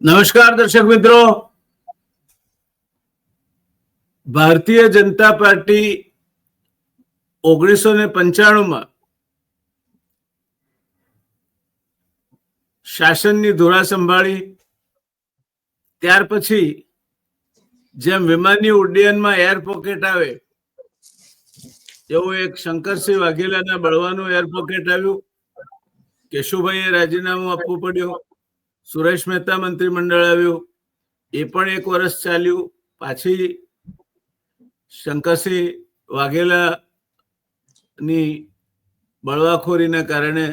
નમસ્કાર દર્શક મિત્રો, ભારતીય જનતા પાર્ટી 1995માં શાસનની ધુરા સંભાળી ત્યાર પછી જેમ વિમાનની ઉડ્ડયનમાં એર પોકેટ આવે એવું એક શંકરસિંહ વાઘેલાના બળવાનું એર પોકેટ આવ્યું. કેશુભાઈએ રાજીનામું આપવું પડ્યું. સુરેશ મહેતા મંત્રીમંડળ આવ્યું, એ પણ એક વર્ષ ચાલ્યું. પાછી શંકરસિંહ વાઘેલાની બળવાખોરીના કારણે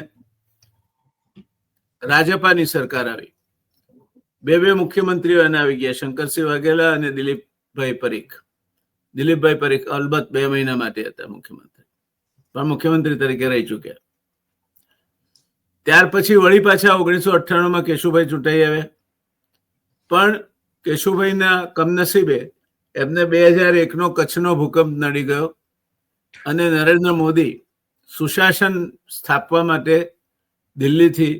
રાજપાની સરકાર આવી. બે મુખ્યમંત્રીઓ એને આવી ગયા, શંકરસિંહ વાઘેલા અને દિલીપભાઈ પરીખ. દિલીપભાઈ પરીખ અલબત્ત 2 મહિના માટે હતા મુખ્યમંત્રી, પણ મુખ્યમંત્રી તરીકે રહી ચૂક્યા. ત્યાર પછી વળી પાછા 1998માં કેશુભાઈ ચૂંટાઈ આવ્યા. પણ કેશુભાઈના કમનસીબે એમને 2001નો કચ્છનો ભૂકંપ નડી ગયો અને નરેન્દ્ર મોદી સુશાસન સ્થાપવા માટે દિલ્હીથી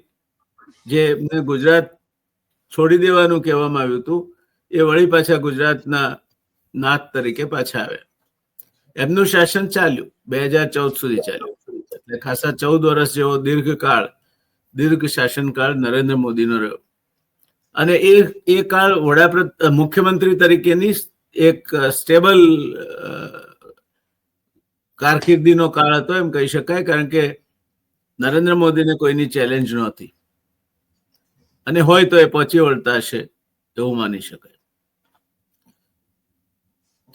જે એમને ગુજરાત છોડી દેવાનું કહેવામાં આવ્યું હતું, એ વળી પાછા ગુજરાતના નાથ તરીકે પાછા આવ્યા. એમનું શાસન ચાલ્યું, 2014 સુધી ચાલ્યું. એટલે ખાસા 14 વર્ષ જેવો દીર્ઘ શાસનકાળ નરેન્દ્ર મોદીનો રહ્યો. અને એ કાળ મુખ્યમંત્રી તરીકેની એક સ્ટેબલ કારકિર્દીનો કાળ હતો એમ કહી શકાય, કારણ કે નરેન્દ્ર મોદીને કોઈની ચેલેન્જ નહોતી, અને હોય તો એ પહોંચી વળતા હશે એવું માની શકાય.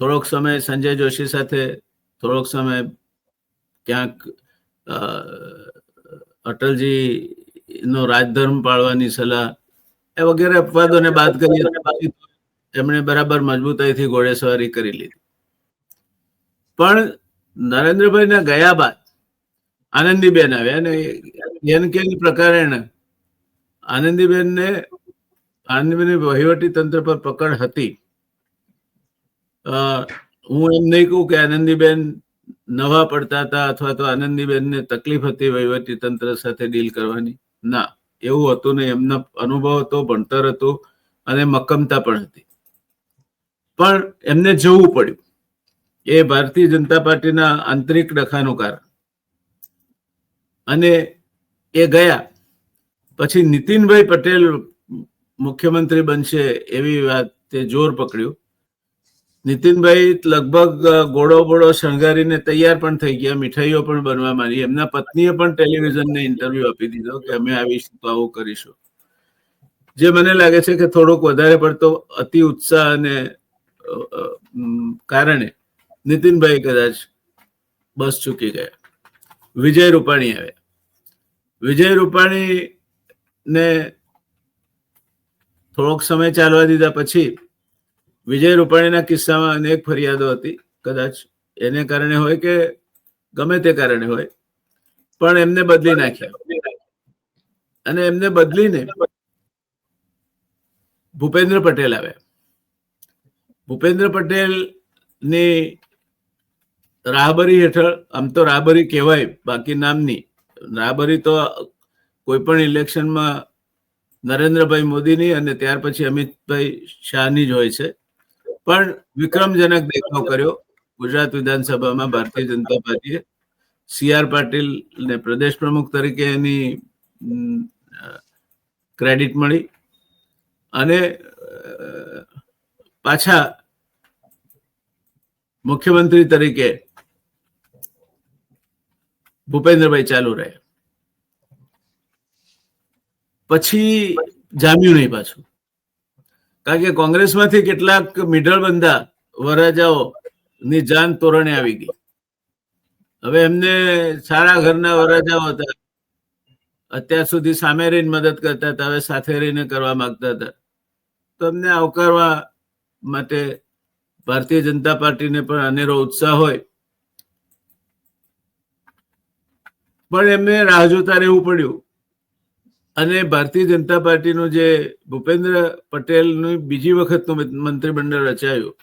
થોડોક સમય સંજય જોશી સાથે, થોડોક સમય ક્યાંક અટલજી નો રાજધર્મ પાળવાની સલાહ, એ વગેરે અપવાદોને બાદ કરી એમણે બરાબર મજબૂતાઈથી ઘોડેસવારી કરી લીધી. પણ નરેન્દ્રભાઈના ગયા બાદ આનંદીબેન આવ્યા, અને એનકેની પ્રકારે આનંદીબેનની વહીવટી તંત્ર પર પકડ હતી. હું એમ નહીં કહું કે આનંદીબેન નવા પડતા હતા અથવા તો આનંદીબેનને તકલીફ હતી વહીવટી તંત્ર સાથે ડીલ કરવાની. ના, એવું હતું નહીં. એમનો અનુભવ હતો, ભણતર હતું અને મક્કમતા પણ હતી. પણ એમને જવું પડ્યું, એ ભારતીય જનતા પાર્ટીના આંતરિક ડખાનું કારણ. અને એ ગયા પછી નીતિનભાઈ પટેલ મુખ્યમંત્રી બનશે એવી વાત તે જોર પકડ્યું. નીતિનભાઈ લગભગ ગોળો શણગારીને તૈયાર પણ થઈ ગયા, મીઠાઈઓ પણ બનવા માંડી. એમના પત્નીએ પણ ટેલિવિઝનને ઇન્ટરવ્યુ આપી દીધો કે અમે આવીશું તો આવું કરીશું. જે મને લાગે છે કે થોડોક વધારે પડતો અતિ ઉત્સાહ અને કારણે નીતિનભાઈ કદાચ બસ ચૂકી ગયા. વિજય રૂપાણી આવ્યા. વિજય રૂપાણીને થોડોક સમય ચાલવા દીધા પછી વિજય રૂપાણીના કિસ્સામાં અનેક ફરિયાદો હતી. કદાચ એને કારણે હોય કે ગમે તે કારણે હોય, પણ એમને બદલી નાખ્યા. અને એમને બદલીને ભૂપેન્દ્ર પટેલ આવ્યા. ભૂપેન્દ્ર પટેલની રાહબરી હેઠળ, આમ તો રાહબરી કહેવાય, બાકી નામની રાહબરી તો કોઈ પણ ઇલેક્શનમાં નરેન્દ્રભાઈ મોદીની અને ત્યાર પછી અમિતભાઈ શાહની જ હોય છે. પણ વિક્રમજનક દેખાવ કર્યો ગુજરાત વિધાનસભામાં ભારતીય જનતા પાર્ટીએ. CR પાટીલને પ્રદેશ પ્રમુખ તરીકે એની ક્રેડિટ મળી, અને પાછા મુખ્યમંત્રી તરીકે ભૂપેન્દ્રભાઈ ચાલુ રહ્યા. પછી જામ્યું નહીં પાછું, કારણ કે કોંગ્રેસમાંથી કેટલાક મિડલ બંધા વરરાજાઓ ની જાન તોરણે આવી ગઈ. હવે એમને સારા ઘરના વરરાજાઓ હતા, અત્યાર સુધી સામે રહીને મદદ કરતા હતા, હવે સાથે રહીને કરવા માંગતા હતા. તો એમને આવકારવા માટે ભારતીય જનતા પાર્ટીને પણ અનેરો ઉત્સાહ હોય, પણ એમને રાહ જોતા રહેવું પડ્યું. અને ભારતીય જનતા પાર્ટીનું જે ભૂપેન્દ્ર પટેલનું બીજી વખતનું મંત્રીમંડળ રચાયું,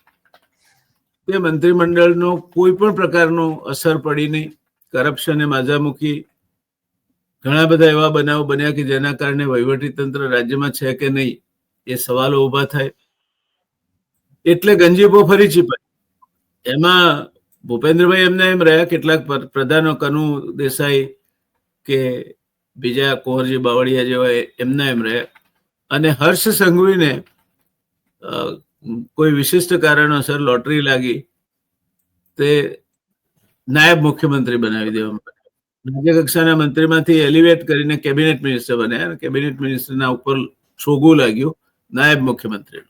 તે મંત્રીમંડળનો કોઈ પણ પ્રકારનો અસર પડી નહીં. કરપ્શને માઝા મૂકી. ઘણા બધા એવા બનાવો બન્યા કે જેના કારણે વહીવટી તંત્ર રાજ્યમાં છે કે નહીં એ સવાલો ઉભા થાય. એટલે ગંજીપો ફરી ચીપાય. એમાં ભૂપેન્દ્રભાઈ એમને એમ રહ્યા, કેટલાક પ્રધાનો કનુ દેસાઈ કે બીજા કુંવરજી બાવળિયા જેવા એમના એમ રહ્યા. અને હર્ષ સંઘવીને કોઈ વિશિષ્ટ કારણોસર લોટરી લાગી, તે નાયબ મુખ્યમંત્રી બનાવી દેવામાં, રાજ્ય કક્ષાના મંત્રીમાંથી એલિવેટ કરીને કેબિનેટ મિનિસ્ટર બન્યા. કેબિનેટ મિનિસ્ટરના ઉપર છોગું લાગ્યું નાયબ મુખ્યમંત્રી.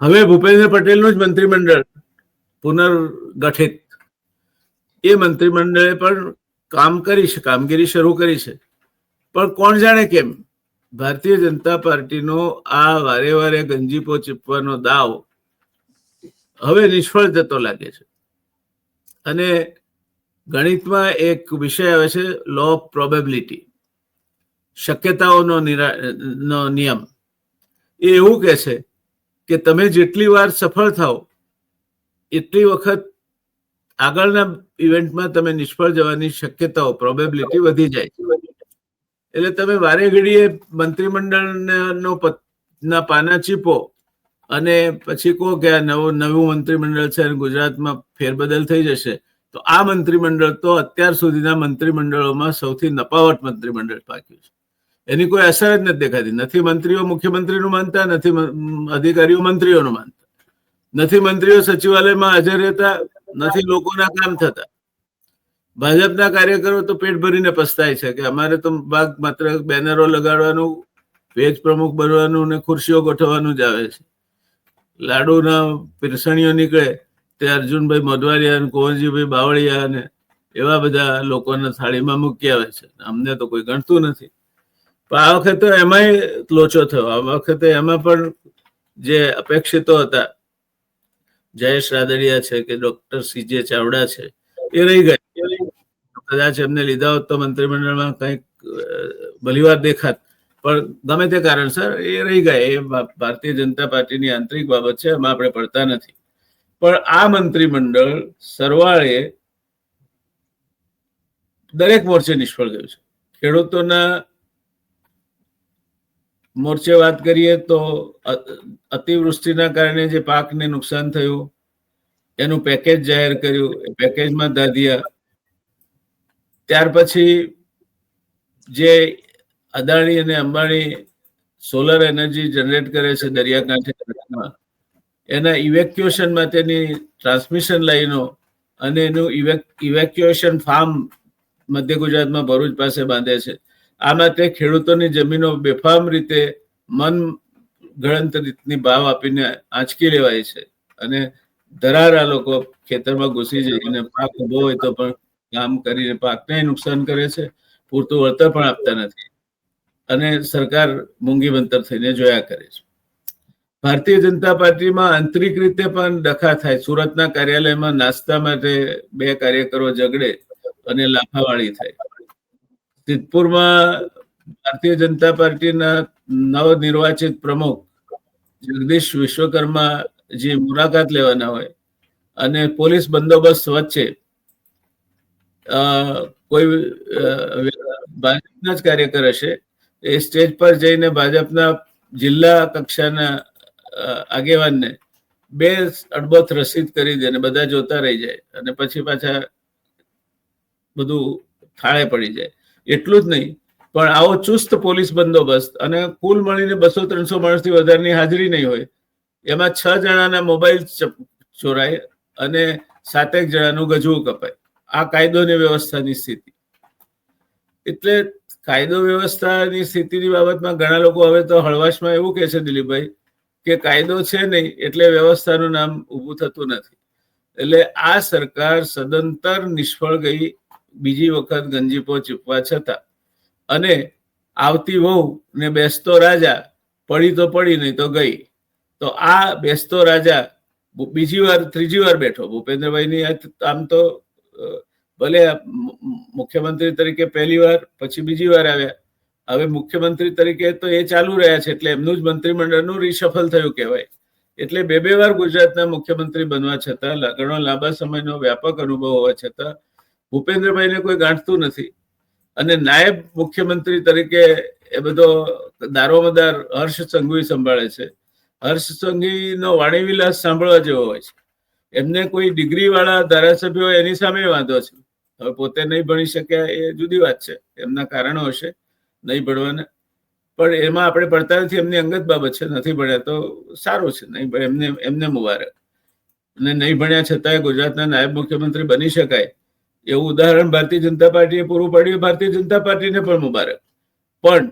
હવે ભૂપેન્દ્ર પટેલનું જ મંત્રીમંડળ પુનર્ગઠિત. એ મંત્રીમંડળે પણ કામગીરી શરૂ કરી છે. પણ કોણ જાણે કેમ ભારતીય જનતા પાર્ટીનો આ વારે વારે ગંજીપો ચીપવાનો દાવ હવે નિષ્ફળ જતો લાગે છે. અને ગણિતમાં એક વિષય આવે છે લો ઓફ પ્રોબેબિલિટી, શક્યતાઓનો નિયમ. એ એવું કહે છે કે તમે જેટલી વાર સફળ થાઓ એટલી વખત આગળના ઇવેન્ટમાં તમે નિષ્ફળ જવાની શક્યતાઓ, પ્રોબેબિલિટી વધી જાય. એટલે તમે વારે ઘડીએ મંત્રીમંડળનો ના પાના ચીપો અને પછી કહો કે આ નવું મંત્રીમંડળ છે અને ગુજરાતમાં ફેરબદલ થઈ જશે, તો આ મંત્રીમંડળ તો અત્યાર સુધીના મંત્રીમંડળોમાં સૌથી નપાવટ મંત્રીમંડળ પાક્યું છે. એની કોઈ અસર જ નથી દેખાતી. નથી મંત્રીઓ મુખ્યમંત્રીનું માનતા, નથી અધિકારીઓ મંત્રીઓનું માનતા, નથી મંત્રીઓ સચિવાલયમાં હાજર રહેતા, નથી લોકોના કામ થતા. ભાજપના કાર્યકરો તો પેટ ભરીને પસ્તાય છે કે અમારે તો માત્ર બેનરો લગાડવાનું, પેજ પ્રમુખ બનવાનું ને ખુરશીઓ ગોઠવવાનું જ આવે છે. લાડુના પીરસણીઓ નીકળે તે અર્જુનભાઈ મોઢવાડિયા અને કુંવરજીભાઈ બાવળિયા અને એવા બધા લોકોના થાળીમાં મૂકી આવે છે. અમને તો કોઈ ગણતું નથી. પણ આ વખતે એમાંય લોચો થયો. આ વખતે એમાં પણ જે અપેક્ષિતો હતા, જયેશ રાદડિયા છે કે ડોક્ટર CJ ચાવડા છે, એ રહી ગયા. કદાચ એમને લીધા હોત તો મંત્રીમંડળમાં કંઈક ભલીવાર દેખાત, પણ ગમે તે કારણસર એ રહી ગયા. એ ભારતીય જનતા પાર્ટીની આંતરિક બાબત છે, એમાં આપણે પડતા નથી. પણ આ મંત્રીમંડળ સરવાળે દરેક મોરચે નિષ્ફળ ગયું છે. ખેડૂતોના મોરચે વાત કરીએ તો અતિવૃષ્ટિના કારણે જે પાકને નુકસાન થયું એનું પેકેજ જાહેર કર્યું, એ પેકેજમાં ધાધ્યા. ત્યાર પછી જે અદાણી અને અંબાણી સોલર એનર્જી જનરેટ કરે છે દરિયાકાંઠે, એના ઇવેક્યુએશન માટેની ટ્રાન્સમિશન લાઈનો અને એનું ઇવેક્યુએશન ફાર્મ મધ્ય ગુજરાતમાં ભરૂચ પાસે બાંધે છે. આ માટે ખેડૂતોની જમીનો બેફામ રીતે મન ગણત રીતની ભાવ આપીને આંચકી લેવાય છે અને ધરારા લોકો ખેતરમાં ઘૂસી જઈને પાક ઉભો હોય તો પણ કામ કરીને પાકને નુકસાન કરે છે, પૂરતું વળતર પણ આપતા નથી અને સરકાર મૂંગી બંતર થઈને જોયા કરે છે. ભારતીય જનતા પાર્ટીમાં આંતરિક રીતે પણ ડખા થાય. સુરતના કાર્યાલયમાં નાસ્તા માટે બે કાર્યકરો ઝઘડે અને લાફાવાળી થાય. સિદ્ધપુરમાં ભારતીય જનતા પાર્ટીના નવનિર્વાચિત પ્રમુખ જગદીશ વિશ્વકર્મા જે મુલાકાત લેવાના હોય અને પોલીસ બંદોબસ્ત વચ્ચે કોઈ ભાજપના જ કાર્યકર હશે, એ સ્ટેજ પર જઈને ભાજપના જિલ્લા કક્ષાના આગેવાનને બે અડબોથ રસીદ કરી દે અને બધા જોતા રહી જાય અને પછી પાછા બધું થાળે પડી જાય. એટલું જ નહીં, પણ આવો ચુસ્ત પોલીસ બંદોબસ્ત અને કુલ મળીને 200-300 માણસથી વધારેની હાજરી નહીં હોય, એમાં 6 જણાના મોબાઈલ ચોરાય અને 7 જણાનું ગજવું કપાય. આ કાયદો અને વ્યવસ્થાની સ્થિતિ. એટલે કાયદો વ્યવસ્થાની સ્થિતિની બાબતમાં ઘણા લોકો હવે તો હળવાશમાં એવું કહે છે દિલીપભાઈ કે કાયદો છે નહીં એટલે વ્યવસ્થાનું નામ ઊભું થતું નથી. એટલે આ સરકાર સદંતર નિષ્ફળ ગઈ બીજી વખત ગંજીપો ચૂપવા છતાં. અને આવતી વહુ ને બેસતો રાજા, પડી તો પડી નહીં તો ગઈ. તો આ બેસતો રાજા બીજી વાર ત્રીજી વાર બેઠો. ભૂપેન્દ્રભાઈની આમ તો ભલે મુખ્યમંત્રી તરીકે પહેલી વાર, પછી બીજી વાર આવ્યા, હવે મુખ્યમંત્રી તરીકે તો એ ચાલુ રહ્યા છે, એટલે એમનું જ મંત્રીમંડળનું રિશફલ થયું કહેવાય. એટલે બે વાર ગુજરાતના મુખ્યમંત્રી બનવા છતાં, ઘણો લાંબા સમયનો વ્યાપક અનુભવ હોવા છતાં ભૂપેન્દ્રભાઈને કોઈ ગાંઠતું નથી. અને નાયબ મુખ્યમંત્રી તરીકે એ બધો દારોમદાર હર્ષ સંઘવી સંભાળે છે. હર્ષ સંઘવીનો વાણીવિલાસ સાંભળવા જેવો હોય છે. એમને કોઈ ડિગ્રી વાળા ધારાસભ્યો એની સામે વાંધો છે. હવે પોતે નહીં ભણી શક્યા એ જુદી વાત છે, એમના કારણો હશે નહીં ભણવાના, પણ એમાં આપણે પડતા નથી. એમની અંગત બાબત છે. નથી ભણ્યા તો સારું છે, નહીં એમને મુબારક. અને નહીં ભણ્યા છતાંય ગુજરાતના નાયબ મુખ્યમંત્રી બની શકાય એવું ઉદાહરણ ભારતીય જનતા પાર્ટીએ પૂરું પાડ્યું. ભારતીય જનતા પાર્ટીને પણ મુબારક. પણ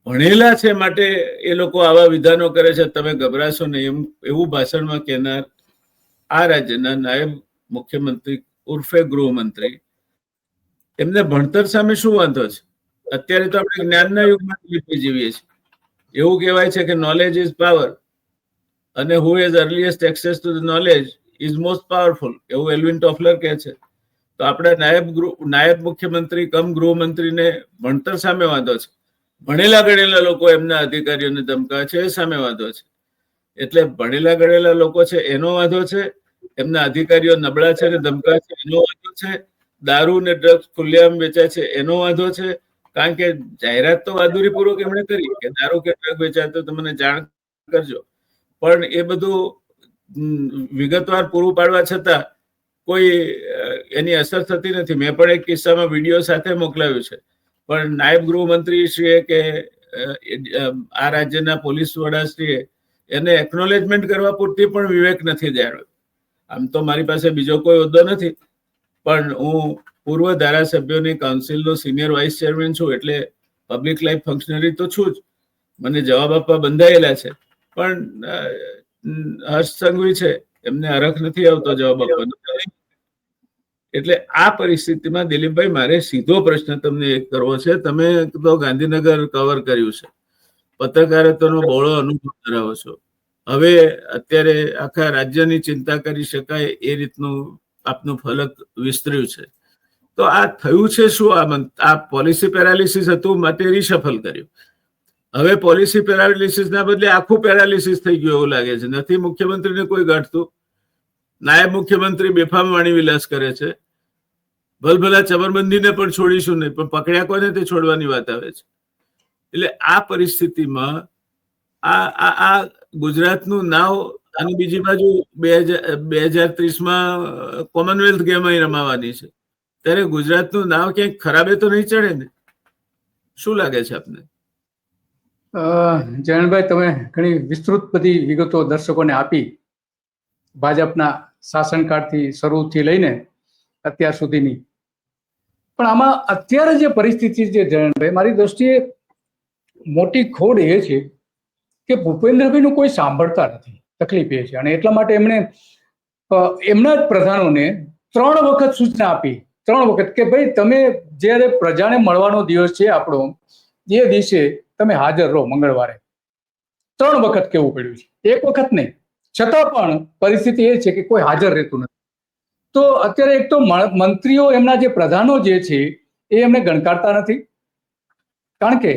ભણેલા છે માટે એ લોકો આવા વિધાનો કરે છે, તમે ગભરાશો નહીં એવું ભાષણમાં કહેનાર આ રાજ્યના નાયબ મુખ્યમંત્રી ઉર્ફે ગૃહમંત્રી, એમને ભણતર સામે શું વાંધો છે? અત્યારે તો આપણે જ્ઞાનના યુગમાં જીવીએ છીએ. એવું કહેવાય છે કે નોલેજ ઇઝ પાવર, અને who has earliest access to the knowledge is most powerful, એવું એલ્વિન ટોફલર કહે છે. તો આપણા નાયબ મુખ્યમંત્રી કમ ગૃહમંત્રીને ભણતર સામે વાંધો છે. ભણેલા ગણેલા લોકો એમના અધિકારીઓને ધમકાવે છે, એ સામે વાંધો છે. એટલે ભણેલા ગણેલા લોકો છે એનો વાંધો છે, એમના અધિકારીઓ નબળા છે અને ધમકાવે છે એનો વાંધો છે, દારૂ ને ડ્રગ્સ ખુલ્લેઆમ વેચાય છે એનો વાંધો છે. કારણ કે જાહેરાત તો બહાદુરીપૂર્વક એમણે કરી કે દારૂ કે ડ્રગ વેચાય તો તમને જાણ કરજો, પણ એ બધું વિગતવાર પૂરું પાડવા છતાં કોઈ એની અસર થતી નથી. મેં પણ એક કિસ્સામાં વિડીયો સાથે મોકલાવ્યું છે, પણ નાયબ ગૃહમંત્રી શ્રીએ કે આ રાજ્યના પોલીસ વડાશ્રીએ એને એકનોલેજમેન્ટ કરવા પૂરતી પણ વિવેક નથી જાણ્યો. આમ તો મારી પાસે બીજો કોઈ હોદ્દો નથી, પણ હું પૂર્વ ધારાસભ્યોની કાઉન્સિલનો સિનિયર વાઇસ ચેરમેન છું, એટલે પબ્લિક લાઈફ ફંક્શનરી તો છું જ. મને જવાબ આપવા બંધાયેલા છે, પણ હર્ષ સંઘવી છે એમને હરખ નથી આવતો જવાબ આપવાનો. એટલે આ પરિસ્થિતિમાં દિલીપભાઈ, મારે સીધો પ્રશ્ન તમને એક કરવો છે. તમે તો ગાંધીનગર કવર કર્યું છે, પત્રકારત્વનો બહોળો અનુભવ ધરાવો છો. હવે અત્યારે આખા રાજ્યની ચિંતા કરી શકાય એ રીતનું આપનું ફલક વિસ્તર્યું છે. તો આ થયું છે શું? આ પોલિસી પેરાલિસિસ હતું માટે રિશફલ કર્યું. હવે પોલિસી પેરાલિસિસના બદલે આખું પેરાલિસિસ થઈ ગયું એવું લાગે છે. નથી મુખ્યમંત્રીને કોઈ ગાંઠતું, નાયબ મુખ્યમંત્રી બેફામ વાણી વિલાસ કરે છે. ભલભલા ચમરબંધીને પણ છોડીશું નહીં, પણ પકડ્યા કોને તે છોડવાની વાત આવે છે. એટલે આ પરિસ્થિતિમાં આ ગુજરાતનું નાવ, અને બીજી બાજુ 2030માં કોમનવેલ્થ ગેમ અહીં રમાવાની છે, ત્યારે ગુજરાતનું નાવ ક્યાંક ખરાબે તો નહીં ચડે ને? શું લાગે છે આપને? જયંતભાઈ, તમે ઘણી વિસ્તૃત બધી વિગતો દર્શકોને આપી, ભાજપના શાસનકાળથી શરૂથી લઈને અત્યાર સુધીની. પણ આમાં અત્યારે જે પરિસ્થિતિ છે જયંતભાઈ, મારી દ્રષ્ટિએ મોટી ખોડ એ છે કે ભૂપેન્દ્રભાઈનું કોઈ સાંભળતા નથી. તકલીફ એ છે, અને એટલા માટે એમણે એમના જ પ્રધાનોને 3 વખત સૂચના આપી. 3 વખત કે ભાઈ, તમે જ્યારે પ્રજાને મળવાનો દિવસ છે આપણો, એ દિવસે તમે હાજર રહો મંગળવારે. 3 વખત કહેવું પડ્યું છે, એક વખત નહીં. છતાં પણ પરિસ્થિતિ એ છે કે કોઈ હાજર રહેતું નથી. તો અત્યારે એક તો મંત્રીઓ, એમના જે પ્રધાનો જે છે એ એમને ગણકારતા નથી. કારણ કે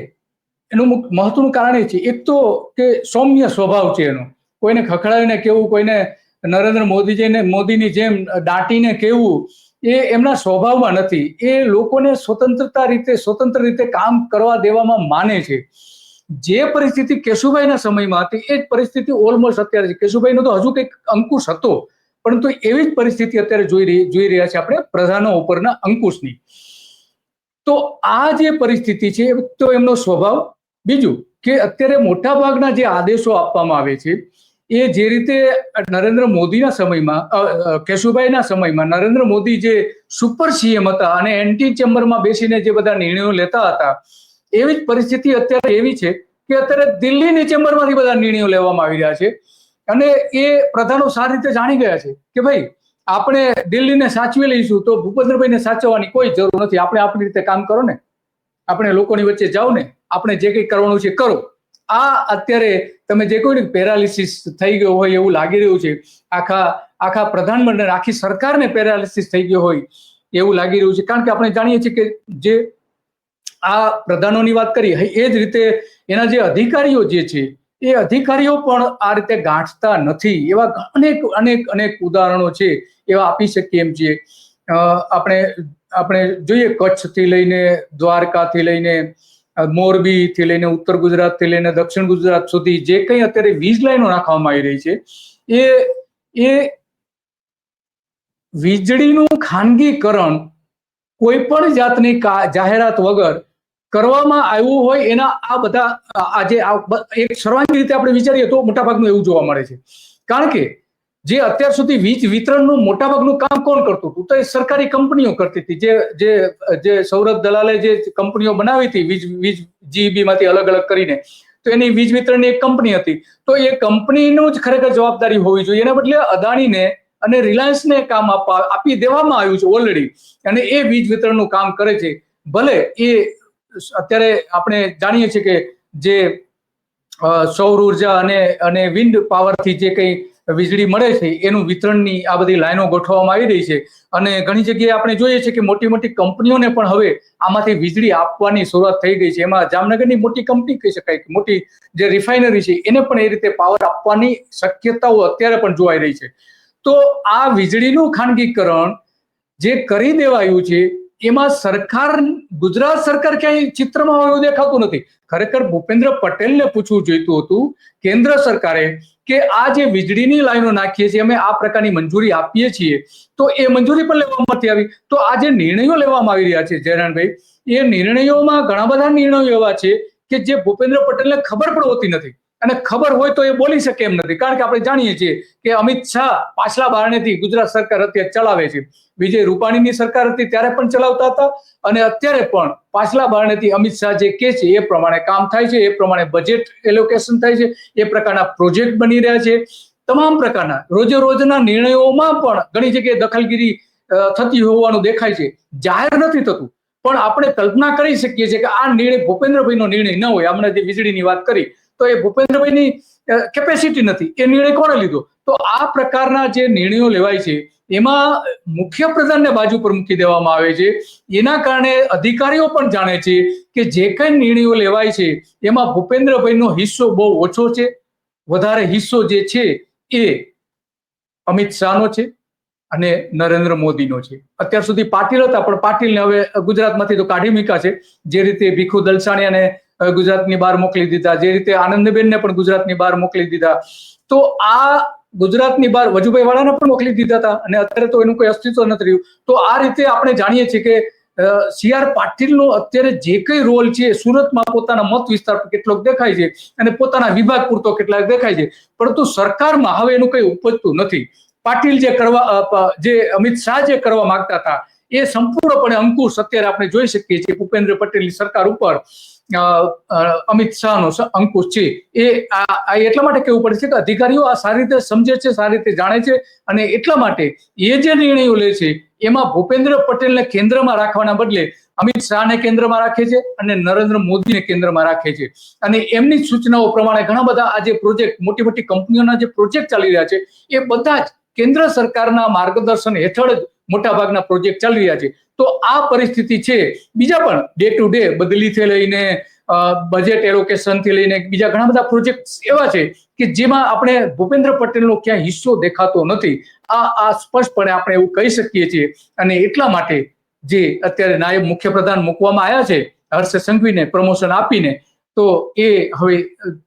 એનું મહત્વનું કારણ એ છે, એક તો કે સૌમ્ય સ્વભાવ છે એનો. કોઈને ખખડાવીને કેવું, કોઈને નરેન્દ્ર મોદીની જેમ દાટીને કેવું, એ એમના સ્વભાવમાં નથી. એ લોકોને સ્વતંત્ર રીતે કામ કરવા દેવામાં માને છે. જે પરિસ્થિતિ કેશુભાઈના સમયમાં હતી એ જ પરિસ્થિતિ ઓલમોસ્ટ અત્યારે છે. કેશુભાઈનો તો હજુ કંઈક અંકુશ હતો, પરંતુ એવી જ પરિસ્થિતિ અત્યારે જોઈ રહ્યા છે આપણે પ્રધાનો ઉપરના અંકુશની. તો આ જે પરિસ્થિતિ છે, તો એમનો સ્વભાવ. બીજું કે અત્યારે મોટા ભાગના જે આદેશો આપવામાં આવે છે, એ જે રીતે નરેન્દ્ર મોદીના સમયમાં, કેશુભાઈના સમયમાં નરેન્દ્ર મોદી જે સુપર સીએમ હતા અને એન્ટી ચેમ્બરમાં બેસીને જે બધા નિર્ણયો લેતા હતા, એવી જ પરિસ્થિતિ અત્યારે એવી છે કે અત્યારે દિલ્હીની ચેમ્બરમાંથી બધા નિર્ણયો લેવામાં આવી રહ્યા છે. અને એ પ્રધાનો સારી રીતે જાણી ગયા છે કે ભાઈ, આપણે દિલ્હીને સાચવી લઈશું તો ભૂપેન્દ્રભાઈને સાચવવાની કોઈ જરૂર નથી. આપણે આપણી રીતે કામ કરો ને, આપણે લોકોની વચ્ચે જાઓ ને, આપણે જે કંઈ કરવાનું છે કરો. આ અત્યારે તમે જે કોઈ પેરાલિસિસ થઈ ગયો હોય એવું લાગી રહ્યું છે. આખા પ્રધાનમંત્રી, આખી સરકારને પેરાલિસિસ થઈ ગયો હોય એવું લાગી રહ્યું છે. કારણ કે આપણે જાણીએ છીએ કે જે આ પ્રધાનોની વાત કરી, એ જ રીતે એના જે અધિકારીઓ જે છે, એ અધિકારીઓ પણ આ રીતે ગાંઠતા નથી. એવા અનેક ઉદાહરણો છે, એવા આપી શકીએ એમ છીએ. આપણે જોઈએ કચ્છથી લઈને દ્વારકાથી લઈને મોરબી થી લઈને ઉત્તર ગુજરાત થી લઈને દક્ષિણ ગુજરાત સુધી જે કંઈ અત્યારે વીજ લાઈનો નાખવામાં આવી રહી છે એ વીજળીનું ખાનગીકરણ કોઈ પણ જાતની જાહેરાત વગર કરવામાં આવ્યું હોય એના આ બધા આજે એક સર્વાંગી રીતે આપણે વિચારીએ તો મોટાભાગનું એવું જોવા મળે છે. કારણ કે જે અત્યાર સુધી વીજ વિતરણનું મોટાભાગનું કામ કોણ કરતું હતું તો એ સરકારી કંપનીઓ કરતી હતી. જે સૌરભ દલાલે જે કંપનીઓ બનાવી હતી વીજ જીઈબી માંથી અલગ અલગ કરીને, તો એની વીજ વિતરણની એક કંપની હતી. તો એ કંપનીનું જ ખરેખર જવાબદારી હોવી જોઈએ. એના બદલે અદાણીને અને રિલાયન્સને કામ આપી દેવામાં આવ્યું છે ઓલરેડી, અને એ વીજ વિતરણનું કામ કરે છે. ભલે એ અત્યારે આપણે જાણીએ છીએ કે જે સૌર ઉર્જા અને વિન્ડ પાવરથી જે કંઈ વીજળી મળે છે એનું વિતરણની આ બધી લાઈનો ગોઠવવામાં આવી રહી છે. અને ઘણી જગ્યાએ આપણે જોઈએ છીએ કે મોટી મોટી કંપનીઓને પણ હવે આમાંથી વીજળી આપવાની શરૂઆત થઈ ગઈ છે. એમાં જામનગરની મોટી કંપની કહી શકાય કે મોટી જે રિફાઇનરી છે એને પણ એ રીતે પાવર આપવાની શક્યતાઓ અત્યારે પણ જોવાઈ રહી છે. તો આ વીજળીનું ખાનગીકરણ જે કરી દેવાયું છે એમાં ગુજરાત સરકાર ક્યાંય ચિત્રમાં હોય એવું દેખાતું નથી. ખરેખર ભૂપેન્દ્ર પટેલને પૂછવું જોઈતું હતું કેન્દ્ર સરકારે કે આ જે વીજળીની લાઈનો નાખીએ છીએ અમે આ પ્રકારની મંજૂરી આપીએ છીએ તો એ મંજૂરી પણ લેવામાં નથી આવી. તો આ જે નિર્ણયો લેવામાં આવી રહ્યા છે જયરાણભાઈ, એ નિર્ણયોમાં ઘણા બધા નિર્ણયો એવા છે કે જે ભૂપેન્દ્ર પટેલને ખબર પણ હોતી નથી, અને ખબર હોય તો એ બોલી શકે એમ નથી. કારણ કે આપણે જાણીએ છીએ કે અમિત શાહ પાછલા બારણેથી ગુજરાત સરકાર અત્યારે ચલાવે છે. વિજય રૂપાણીની સરકાર હતી ત્યારે પણ ચલાવતા હતા, અને અત્યારે પણ પાછલા બારણેથી અમિત શાહ જે કહે છે એ પ્રમાણે કામ થાય છે, એ પ્રમાણે બજેટ એલોકેશન થાય છે, એ પ્રકારના પ્રોજેક્ટ બની રહ્યા છે. તમામ પ્રકારના રોજે રોજના નિર્ણયોમાં પણ ઘણી જગ્યાએ દખલગીરી થતી હોવાનું દેખાય છે. જાહેર નથી થતું, પણ આપણે કલ્પના કરી શકીએ છીએ કે આ નિર્ણય ભૂપેન્દ્રભાઈનો નિર્ણય ન હોય. આપણે જે વીજળીની વાત કરી તો એ ભૂપેન્દ્રભાઈની કેપેસિટી નથી, એ નિર્ણય કોણે લીધો? તો આ પ્રકારના જે નિર્ણયો લેવાય છે એમાં મુખ્યપ્રધાનને બાજુ પર મૂકી દેવામાં આવે છે. એના કારણે અધિકારીઓ પણ જાણે છે કે જે કઈ નિર્ણયો લેવાય છે એમાં ભૂપેન્દ્રભાઈનો હિસ્સો બહુ ઓછો છે. વધારે હિસ્સો જે છે એ અમિત શાહનો છે અને નરેન્દ્ર મોદીનો છે. અત્યાર સુધી પાટીલ હતા, પણ પાટીલને હવે ગુજરાતમાંથી તો કાઢી મૂક્યા છે. જે રીતે ભીખુ દલસાણીયાને ગુજરાતની બહાર મોકલી દીધા, જે રીતે આનંદબેનને પણ ગુજરાતની બહાર મોકલી દીધા, તો આ ગુજરાતની બહાર વજુભાઈ વાળાને પણ મોકલી દીધા હતા, અને અત્યારે તો એનું કોઈ અસ્તિત્વ નથી રહ્યું. તો આ રીતે આપણે જાણીએ છીએ કે સી.આર. પાટીલનો અત્યારે જે કઈ રોલ છે સુરતમાં પોતાના મત વિસ્તાર કેટલોક દેખાય છે અને પોતાના વિભાગ પૂરતો કેટલાક દેખાય છે, પરંતુ સરકારમાં હવે એનું કઈ ઉપજતું નથી. પાટીલ જે અમિત શાહ જે કરવા માંગતા હતા એ સંપૂર્ણપણે અંકુશ અત્યારે આપણે જોઈ શકીએ છીએ ભૂપેન્દ્ર પટેલની સરકાર ઉપર અમિત શાહનો અંકુશ છે. એ એટલા માટે કહેવું પડે છે કે અધિકારીઓ આ સારી રીતે સમજે છે, સારી રીતે જાણે છે, અને એટલા માટે એ જે નિર્ણયો લે છે એમાં ભૂપેન્દ્ર પટેલને કેન્દ્રમાં રાખવાના બદલે અમિત શાહને કેન્દ્રમાં રાખે છે અને નરેન્દ્ર મોદીને કેન્દ્રમાં રાખે છે. અને એમની સૂચનાઓ પ્રમાણે ઘણા બધા આ જે પ્રોજેક્ટ, મોટી મોટી કંપનીઓના જે પ્રોજેક્ટ ચાલી રહ્યા છે એ બધા જ કેન્દ્ર સરકારના માર્ગદર્શન હેઠળ જ મોટા ભાગના પ્રોજેક્ટ ચાલી રહ્યા છે. તો આ પરિસ્થિતિ છે. બીજા પણ ડે ટુ ડે બદલીથી લઈને બજેટ એલોકેશન થી લઈને બીજા ઘણા બધા પ્રોજેક્ટ એવા છે કે જેમાં આપણે ભૂપેન્દ્ર પટેલનો ક્યાંય હિસ્સો દેખાતો નથી. આ સ્પષ્ટપણે આપણે એવું કહી શકીએ છીએ. અને એટલા માટે જે અત્યારે નાયબ મુખ્યપ્રધાન મૂકવામાં આવ્યા છે હર્ષ સંઘવીને પ્રમોશન આપીને, તો એ હવે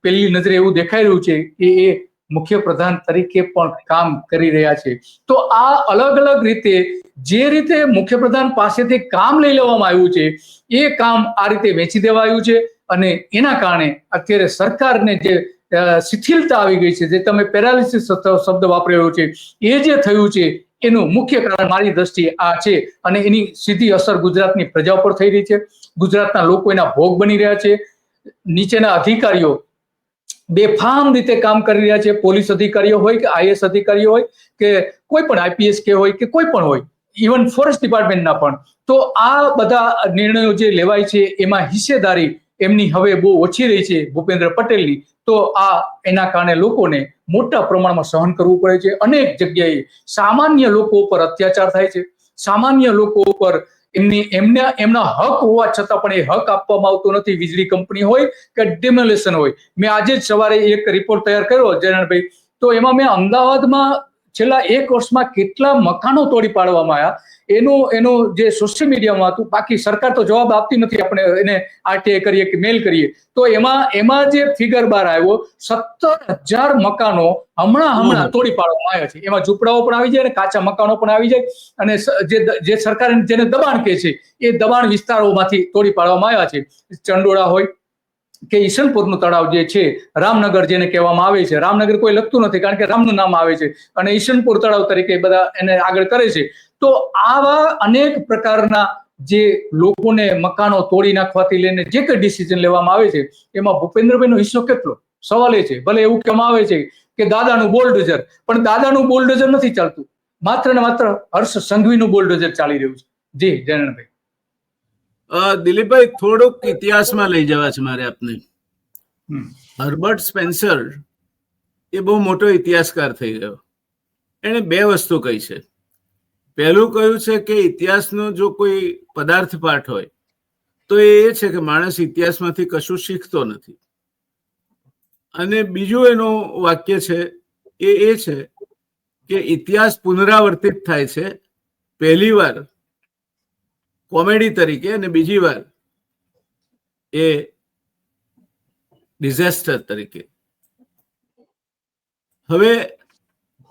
પહેલી નજરે એવું દેખાઈ રહ્યું છે કે એ મુખ્યપ્રધાન તરીકે પણ કામ કરી રહ્યા છે. તો આ અલગ અલગ રીતે જે રીતે મુખ્યપ્રધાન પાસેથી કામ લઈ લેવામાં આવ્યું છે એ કામ આ રીતે વેચી દેવાયું છે, અને એના કારણે અત્યારે સરકારને જે શિથિલતા આવી ગઈ છે, જે તમે પેરાલિસિસ શબ્દ વાપરેલો છે, એ જે થયું છે એનું મુખ્ય કારણ મારી દ્રષ્ટિએ આ છે. અને એની સીધી અસર ગુજરાતની પ્રજા પર થઈ રહી છે. ગુજરાતના લોકો એના ભોગ બની રહ્યા છે. નીચેના અધિકારીઓ બેફામ રીતે કામ કરી રહ્યા છે. પોલીસ અધિકારીઓ હોય કે આઈએસ અધિકારીઓ હોય કે કોઈ પણ આઈપીએસ કે હોય કે કોઈ પણ હોય, ઇવન ફોરેસ્ટ ડિપાર્ટમેન્ટના પણ, તો આ બધા નિર્ણયો જે લેવાય છે એમાં હિસ્સેદારી એમની હવે બહુ ઓછી રહી છે ભૂપેન્દ્ર પટેલની. તો આ એના કારણે લોકોને મોટા પ્રમાણમાં સહન કરવું પડે છે. અનેક જગ્યાએ સામાન્ય લોકો ઉપર અત્યાચાર થાય છે. સામાન્ય લોકો ઉપર એમના હક હોવા છતાં પણ એ હક આપવામાં આવતો નથી. વીજળી કંપની હોય કે ડેમોલેશન હોય. મેં આજે જ સવારે એક રિપોર્ટ તૈયાર કર્યો જયરાણભાઈ, તો એમાં મેં અમદાવાદમાં છેલ્લા 1 વર્ષમાં કેટલા મકાનો તોડી પાડવામાં આવ્યા એનો જે સોશિયલ મીડિયામાં હતું. બાકી સરકાર તો જવાબ આપતી નથી, આપણે એને આરટીઆઈ કરીએ કે મેલ કરીએ તો એમાં જે ફિગર બહાર આવ્યો 17,000 મકાનો હમણાં તોડી પાડવામાં આવ્યા છે. એમાં ઝૂંપડાઓ પણ આવી જાય અને કાચા મકાનો પણ આવી જાય, અને જે સરકાર જેને દબાણ કહે છે એ દબાણ વિસ્તારોમાંથી તોડી પાડવામાં આવ્યા છે. ચંડોળા હોય કે ઈશનપુરનું તળાવ જે છે, રામનગર જેને કહેવામાં આવે છે, રામનગર કોઈ લખતું નથી કારણ કે રામનું નામ આવે છે, અને ઈશનપુર તળાવ તરીકે બધા એને આગળ કરે છે. તો આવા અનેક પ્રકારના જે લોકોને મકાનો તોડી નાખવાથી લઈને જે કંઈ ડિસિઝન લેવામાં આવે છે એમાં ભૂપેન્દ્રભાઈનો હિસ્સો કેટલો? સવાલ એ છે. ભલે એવું કહેવામાં આવે છે કે દાદાનું બોલડોઝર, પણ દાદાનું બોલડોઝર નથી ચાલતું, માત્ર ને માત્ર હર્ષ સંઘવીનું બોલડોઝર ચાલી રહ્યું છે. જી જયનભાઈ. દિલીપભાઈ, થોડુંક ઇતિહાસમાં લઈ જવા છે મારે આપને. હર્બર્ટ સ્પેન્સર એ બહુ મોટો ઇતિહાસકાર થઈ ગયો. એણે 2 વસ્તુ કહી છે. પહેલું કહ્યું છે કે ઇતિહાસનો જો કોઈ પદાર્થ પાઠ હોય તો એ છે કે માણસ ઇતિહાસમાંથી કશું શીખતો નથી. અને બીજું એનું વાક્ય છે એ છે કે ઇતિહાસ પુનરાવર્તિત થાય છે, પહેલી વાર કોમેડી તરીકે અને બીજી વાર એ ડિઝાસ્ટર તરીકે. હવે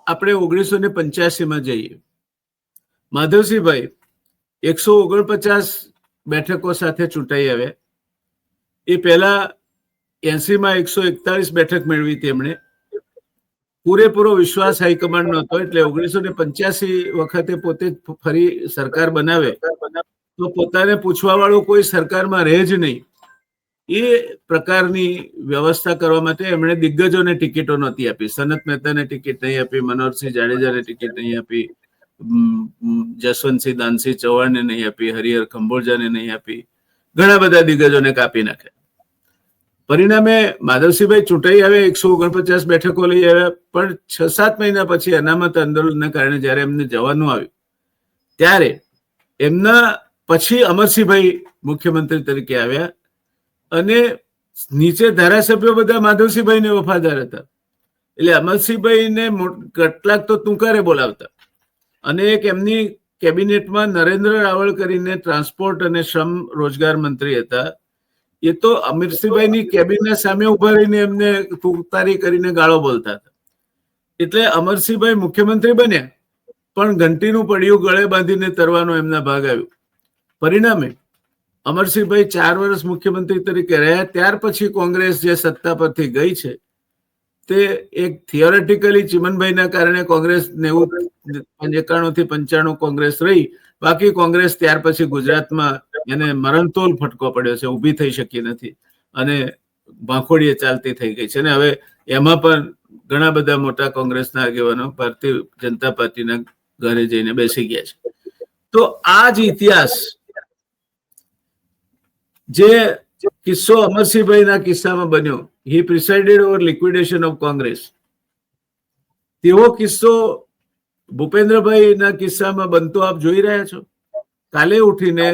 આપણે 1985 જઈએ. માધવસિંહભાઈ 149 બેઠકો સાથે ચૂંટાઈ આવ્યા. એ પહેલા 80માં 141 બેઠક મેળવી તેમણે. પૂરેપૂરો વિશ્વાસ હાઈકમાન્ડ નો હતો, એટલે 1985 વખતે પોતે ફરી સરકાર બનાવે તો પોતાને પૂછવા વાળું કોઈ સરકારમાં રહે જ નહીં. એ પ્રકારની વ્યવસ્થા કરવા માટે એમણે દિગ્ગજોને ટિકિટો નહોતી આપી. સનત મહેતાને ટિકિટ નહીં આપી, મનોહરસિંહ જાડેજાને ટિકિટ નહીં આપી, જસવંતસિંહ દાનસિંહ ચૌહાણને નહીં આપી, હરિહર ખંભોજાને નહીં આપી, ઘણા બધા દિગ્ગજોને કાપી નાખ્યા. પરિણામે માધવસિંહભાઈ ચૂંટાઈ આવ્યા, 149 બેઠકો લઈ આવ્યા. પણ 6-7 મહિના પછી અનામત આંદોલનના કારણે જયારે એમને જવાનું આવ્યું ત્યારે એમના પછી અમરસિંહભાઈ મુખ્યમંત્રી તરીકે આવ્યા, અને નીચે ધારાસભ્યો બધા માધવસિંહભાઈને વફાદાર હતા. એટલે અમરસિંહભાઈને કેટલાક તો તુંકારે બોલાવતા. અને એક એમની કેબિનેટમાં નરેન્દ્ર રાવળ કરીને ટ્રાન્સપોર્ટ અને શ્રમ રોજગાર મંત્રી હતા. એ તો અમરસિંહભાઈની કેબિનના સામે ઉભા રહીને એમને તુતારી કરીને ગાળો બોલતા હતા. એટલે અમરસિંહભાઈ મુખ્યમંત્રી બન્યા, પણ ઘંટીનું પડિયું ગળે બાંધીને તરવાનો એમના ભાગ આવ્યો. પરિણામે અમરસિંહભાઈ 4 વર્ષ મુખ્યમંત્રી તરીકે રહ્યા. ત્યાર પછી કોંગ્રેસ જે સત્તા પરથી ગઈ છે તે એક થિયોરેટિકલી ચિમનભાઈના કારણે કોંગ્રેસ 91 થી 95 કોંગ્રેસ રહી. બાકી કોંગ્રેસ ત્યાર પછી ગુજરાતમાં એને મરણતોલ ફટકો પડ્યો છે, ઊભી થઈ શકી નથી અને ભાંખોડીએ ચાલતી થઈ ગઈ છે. અને હવે એમાં પણ ઘણા બધા મોટા કોંગ્રેસના આગેવાનો ભારતીય જનતા પાર્ટીના ઘરે જઈને બેસી ગયા છે. તો આ જ ઇતિહાસ, જે કિસ્સો અમરસિંહભાઈના કિસ્સામાં બન્યો, હી પ્રિસાઇડેડ ઓવર લિક્વિડેશન ઓફ કોંગ્રેસ, તેવો કિસ્સો ભૂપેન્દ્રભાઈના કિસ્સામાં બનતો આપ જોઈ રહ્યા છો. કાલે ઉઠીને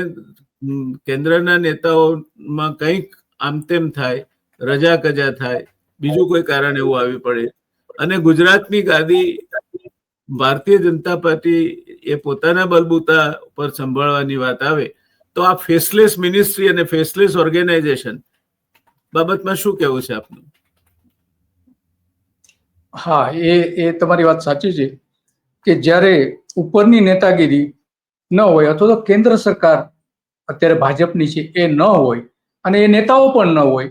કેન્દ્રના નેતાઓમાં કંઈક આમ તેમ થાય, રજા કજા થાય, બીજું કોઈ કારણ એવું આવી પડે, અને ગુજરાતની ગાદી ભારતીય જનતા પાર્ટી એ પોતાના બલબૂતા પર સંભાળવાની વાત આવે તો આ ફેસલેસ મિનિસ્ટ્રી અને ફેસલેસ ઓર્ગેનાઇઝેશન બાબતમાં શું કહેવું છે આપનું? હા, એ તમારી વાત સાચી છે કે જ્યારે ઉપરની નેતાગીરી ન હોય અથવા તો કેન્દ્ર સરકાર અત્યારે ભાજપની છે એ ન હોય અને એ નેતાઓ પણ ન હોય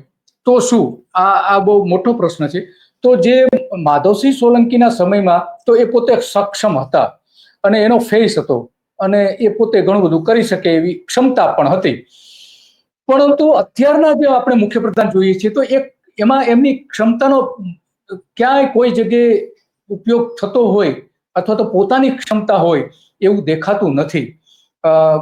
તો શું? આ બહુ મોટો પ્રશ્ન છે. તો જે માધવસિંહ સોલંકીના સમયમાં તો એ પોતે સક્ષમ હતા અને એનો ફેસ હતો અને એ પોતે ઘણું બધું કરી શકે એવી ક્ષમતા પણ હતી. પરંતુ અત્યારના જે આપણે મુખ્યપ્રધાન જોઈએ છીએ તો એમાં એમની ક્ષમતાનો ક્યાંય કોઈ જગ્યાએ ઉપયોગ થતો હોય અથવા તો પોતાની ક્ષમતા હોય એવું દેખાતું નથી.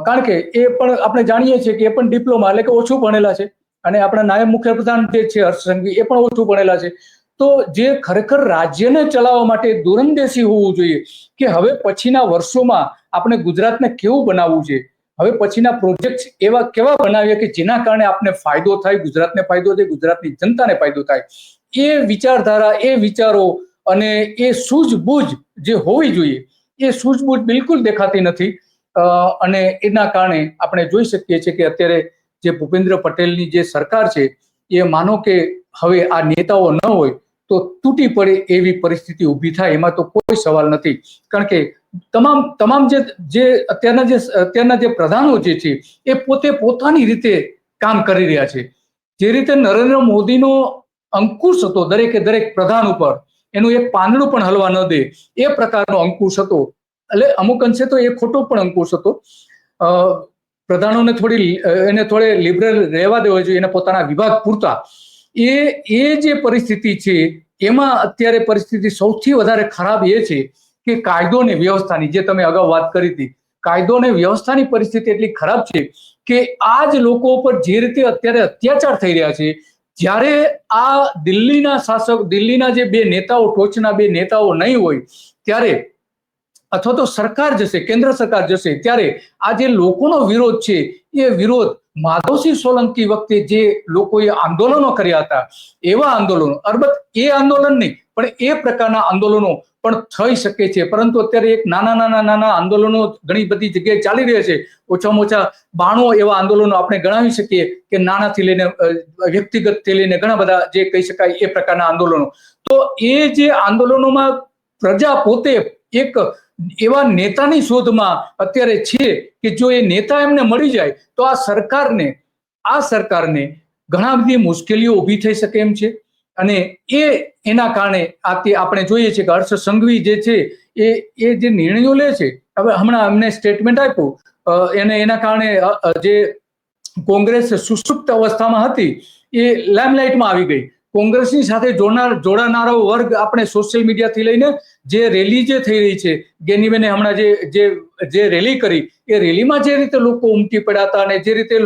કારણ કે એ પણ આપણે જાણીએ છીએ કે એ પણ ડિપ્લોમા એટલે કે ઓછું ભણેલા છે, અને આપણા નાયબ મુખ્યપ્રધાન જે છે હર્ષ સંઘવી એ પણ ઓછું ભણેલા છે. તો જે ખરેખર રાજ્યને ચલાવવા માટે દૂરંદેશી હોવું જોઈએ કે હવે પછીના વર્ષોમાં આપણે ગુજરાતને કેવું બનાવવું છે, હવે પછીના પ્રોજેક્ટ એવા કેવા બનાવીએ કે જેના કારણે આપણે ફાયદો થાય, ગુજરાતને ફાયદો થાય, ગુજરાતની જનતાને ફાયદો થાય, એ વિચારધારા, એ વિચારો અને એ સૂઝબૂઝ જે હોવી જોઈએ એ સૂઝબૂઝ બિલકુલ દેખાતી નથી. અને એના કારણે આપણે જોઈ શકીએ છીએ કે અત્યારે જે ભૂપેન્દ્ર પટેલની જે સરકાર છે એ માનો કે હવે આ નેતાઓ ન હોય તો તૂટી પડે એવી પરિસ્થિતિ ઊભી થાય, એમાં તો કોઈ સવાલ નથી. કારણ કે તમામ જે અત્યારના જે પ્રધાનો જે છે એ પોતે પોતાની રીતે કામ કરી રહ્યા છે. જે રીતે નરેન્દ્ર મોદીનો અંકુશ હતો દરેક પ્રધાન ઉપર, એનું એક પાંદડું પણ હલવા ન દે એ પ્રકારનો અંકુશ હતો. એટલે અમુક અંશે તો એ ખોટો પણ અંકુશ હતો. પ્રધાનોને થોડે લિબરલ રહેવા દેવા જોઈએ, એને પોતાના વિભાગ પૂરતા. એ જે પરિસ્થિતિ છે એમાં અત્યારે પરિસ્થિતિ સૌથી વધારે ખરાબ એ છે કે કાયદો અને વ્યવસ્થાની, જે તમે અગાઉ વાત કરી હતી, કાયદો અને વ્યવસ્થાની પરિસ્થિતિ એટલી ખરાબ છે કે આ જ લોકો ઉપર જે રીતે અત્યારે અત્યાચાર થઈ રહ્યા છે, જ્યારે આ દિલ્હીના જે બે નેતાઓ, ટોચના બે નેતાઓ નહીં હોય ત્યારે, અથવા તો સરકાર જશે, કેન્દ્ર સરકાર જશે, ત્યારે આ જે લોકોનો વિરોધ છે એ વિરોધ માધવસિંહ સોલંકી વખતે જે લોકોએ આંદોલનો કર્યા હતા એવા આંદોલનો, અલબત્ત એ આંદોલન નહીં પણ એ પ્રકારના આંદોલનો પણ થઈ શકે છે. પરંતુ અત્યારે એક નાના આંદોલનો ઘણી બધી જગ્યાએ ચાલી રહ્યા છે. ઓછામાં ઓછા 92 એવા આંદોલનો આપણે ગણાવી શકીએ કે નાનાથી લઈને વ્યક્તિગતથી લઈને ઘણા બધા જે કહી શકાય એ પ્રકારના આંદોલનો. તો એ જે આંદોલનોમાં પ્રજા પોતે એક એવા નેતાની શોધમાં અત્યારે છે કે જો એ નેતા એમને મળી જાય તો આ સરકારને ઘણા બધી મુશ્કેલીઓ ઊભી થઈ શકે એમ છે. અને એના કારણે આપણે જોઈએ છીએ કે હર્ષ સંઘવી જે છે એ જે નિર્ણયો લે છે, હવે હમણાં અમને સ્ટેટમેન્ટ આપ્યું એના કારણે જે કોંગ્રેસ સુષુપ્ત અવસ્થામાં હતી એ લાઇમલાઇટમાં આવી ગઈ. કોંગ્રેસની સાથે જોડાનારો વર્ગ આપણે સોશિયલ મીડિયાથી લઈને જે રેલી જે થઈ રહી છે, ગેનીબેને હમણાં જે રેલી કરી, એ રેલીમાં જે રીતે લોકો ઉમટી પડ્યા હતા અને જે રીતે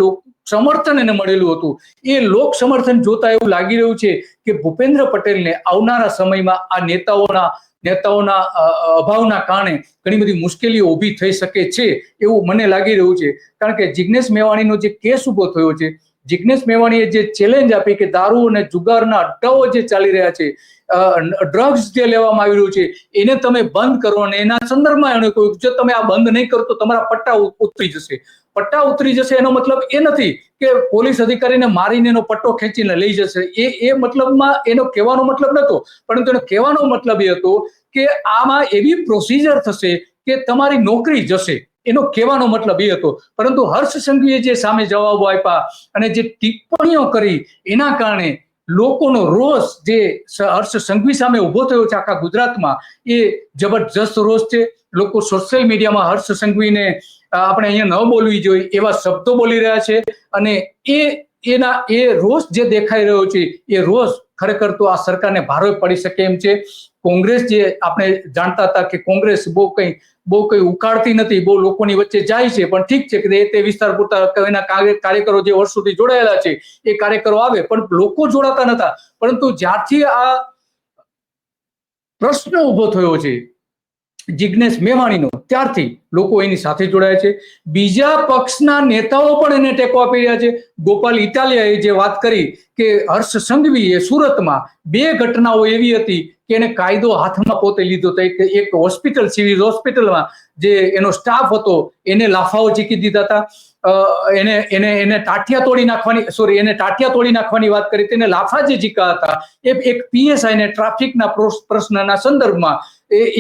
સમર્થન એને મળેલું હતું, એ લોક સમર્થન જોતા એવું લાગી રહ્યું છે કે ભૂપેન્દ્ર પટેલને આવનારા સમયમાં આ નેતાઓના અભાવના કારણે ઘણી બધી મુશ્કેલીઓ ઊભી થઈ શકે છે એવું મને લાગી રહ્યું છે. કારણ કે જિગ્નેશ મેવાણીનો જે કેસ ઉભો થયો છે, જિગ્નેશ મેવાણીએ જે ચેલેન્જ આપી કે દારૂ અને જુગારના અડ્ડાઓ જે ચાલી રહ્યા છે, ડ્રગ્સ જે લેવામાં આવી રહ્યું છે, એને તમે બંધ કરો. અને એના સંદર્ભમાં એણે કહ્યું જો તમે આ બંધ નહીં કરો તો તમારા પટ્ટા ઉતરી જશે. પટ્ટા ઉતરી જશે એનો મતલબ એ નથી કે પોલીસ અધિકારીને મારીને એનો પટ્ટો ખેંચીને લઈ જશે. એ મતલબમાં એનો કહેવાનો મતલબ નહોતો, પરંતુ એનો કહેવાનો મતલબ એ હતો કે આમાં એવી પ્રોસિજર થશે કે તમારી નોકરી જશે. એનો કહેવાનો મતલબ એ હતો. પરંતુ હર્ષ સંઘવીએ જે સામે જવાબો આપ્યા અને જે ટિપ્પણીઓ કરી એના કારણે લોકોનો રોષ જે હર્ષ સંઘવી સામે ઉભો થયો છે આખા ગુજરાતમાં, એ જબરજસ્ત રોષ છે. લોકો સોશિયલ મીડિયામાં હર્ષ સંઘવીને આપણે અહીંયા ન બોલવી જોઈએ એવા શબ્દો બોલી રહ્યા છે. અને એ રોષ જે દેખાઈ રહ્યો છે એ રોષ ખરેખર તો આ સરકારને ભારે પડી શકે એમ છે. કોંગ્રેસ જે આપણે જાણતા હતા કે કોંગ્રેસ બહુ કઈ ઉકાળતી નથી, બહુ લોકોની વચ્ચે જાય છે, પણ ઠીક છે કે તે વિસ્તાર પૂરતા એના કાર્યકરો જે વર્ષોથી જોડાયેલા છે એ કાર્યકરો આવે, પણ લોકો જોડાતા નતા. પરંતુ જ્યારથી આ પ્રશ્ન ઉભો થયો છે જિગ્નેશ મેવાણીનો, ત્યારથી લોકો એની સાથે જોડાયા છે. બીજા પક્ષના નેતાઓ પણ એને ટેકો આપી રહ્યા છે. ગોપાલ ઇટાલિયાએ જે વાત કરી કે હર્ષ સંઘવીએ સુરતમાં 2 ઘટનાઓ એવી હતી કે એને કાયદો હાથમાં પોતે લીધો હતો. એક હોસ્પિટલ, સિવિલ હોસ્પિટલમાં જે એનો સ્ટાફ હતો એને લાફાઓ ઝીકી દીધા હતા. એને ટાટિયા તોડી નાખવાની વાત કરી, તેને લાફા જે ઝીકા હતા એક PSI ને ટ્રાફિકના પ્રશ્નના સંદર્ભમાં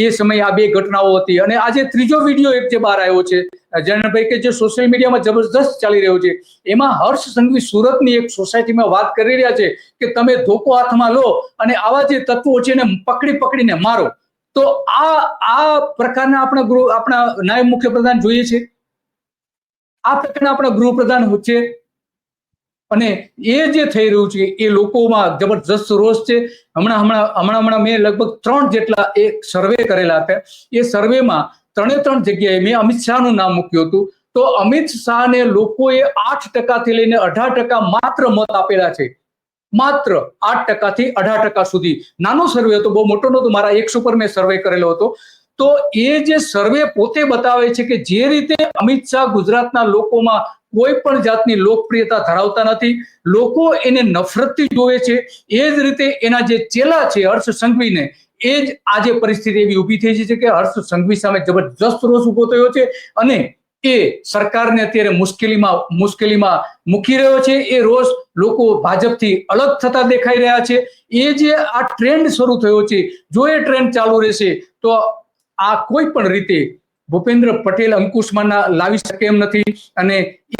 એ સમયે આ 2 ઘટનાઓ હતી. અને આજે ત્રીજો વિડીયો એક જે બહાર આવ્યો છે જયનભાઈ, કે જે સોશિયલ મીડિયામાં જબરદસ્ત ચાલી રહ્યો છે, એમાં હર્ષ સંઘવી સુરતની એક સોસાયટીમાં વાત કરી રહ્યા છે કે તમે ધોકો હાથમાં લો અને આવા જે તત્વો છે એને પકડીને મારો. તો આ પ્રકારના આપણા નાયબ મુખ્યપ્રધાન જોઈએ છે, આ પ્રકારના આપણા ગૃહપ્રધાન છે. અને એ જે થઈ રહ્યું છે એ લોકોમાં જબરજસ્ત રોષ છે. હમણાં મેં લગભગ 3 જેટલા એક સર્વે કરેલા હતા. એ સર્વેમાં 3 જગ્યાએ મેં અમિત શાહનું નામ મૂક્યું હતું. તો અમિત શાહને લોકોએ 8% લઈને 18% માત્ર મત આપેલા છે. માત્ર 8% થી 18% સુધી. નાનો સર્વે હતો, બહુ મોટો નહોતો. મારા 100 પર મેં સર્વે કરેલો હતો. તો એ જે સર્વે પોતે બતાવે છે કે જે રીતે અમિત શાહ ગુજરાતના લોકોમાં કોઈ પણ જાતની લોકપ્રિયતા ધરાવતા નથી, લોકો એને નફરતથી જોવે છે. એ જ રીતે એના જે ચેલા છે હર્ષ સંઘવીને, એ જ આજે પરિસ્થિતિ એવી ઊભી થઈ છે કે હર્ષ સંઘવી સામે જબરજસ્ત રોષ ઉભો થયો છે અને એ સરકારને અત્યારે મુશ્કેલીમાં મૂકી રહ્યો છે. એ રોષ લોકો ભાજપથી અલગ થતા દેખાઈ રહ્યા છે. એ જે આ ટ્રેન્ડ શરૂ થયો છે, જો એ ટ્રેન્ડ ચાલુ રહેશે તો આ કોઈ પણ રીતે ભૂપેન્દ્ર પટેલ અંકુશમાં લાવી શકે એમ નથી અને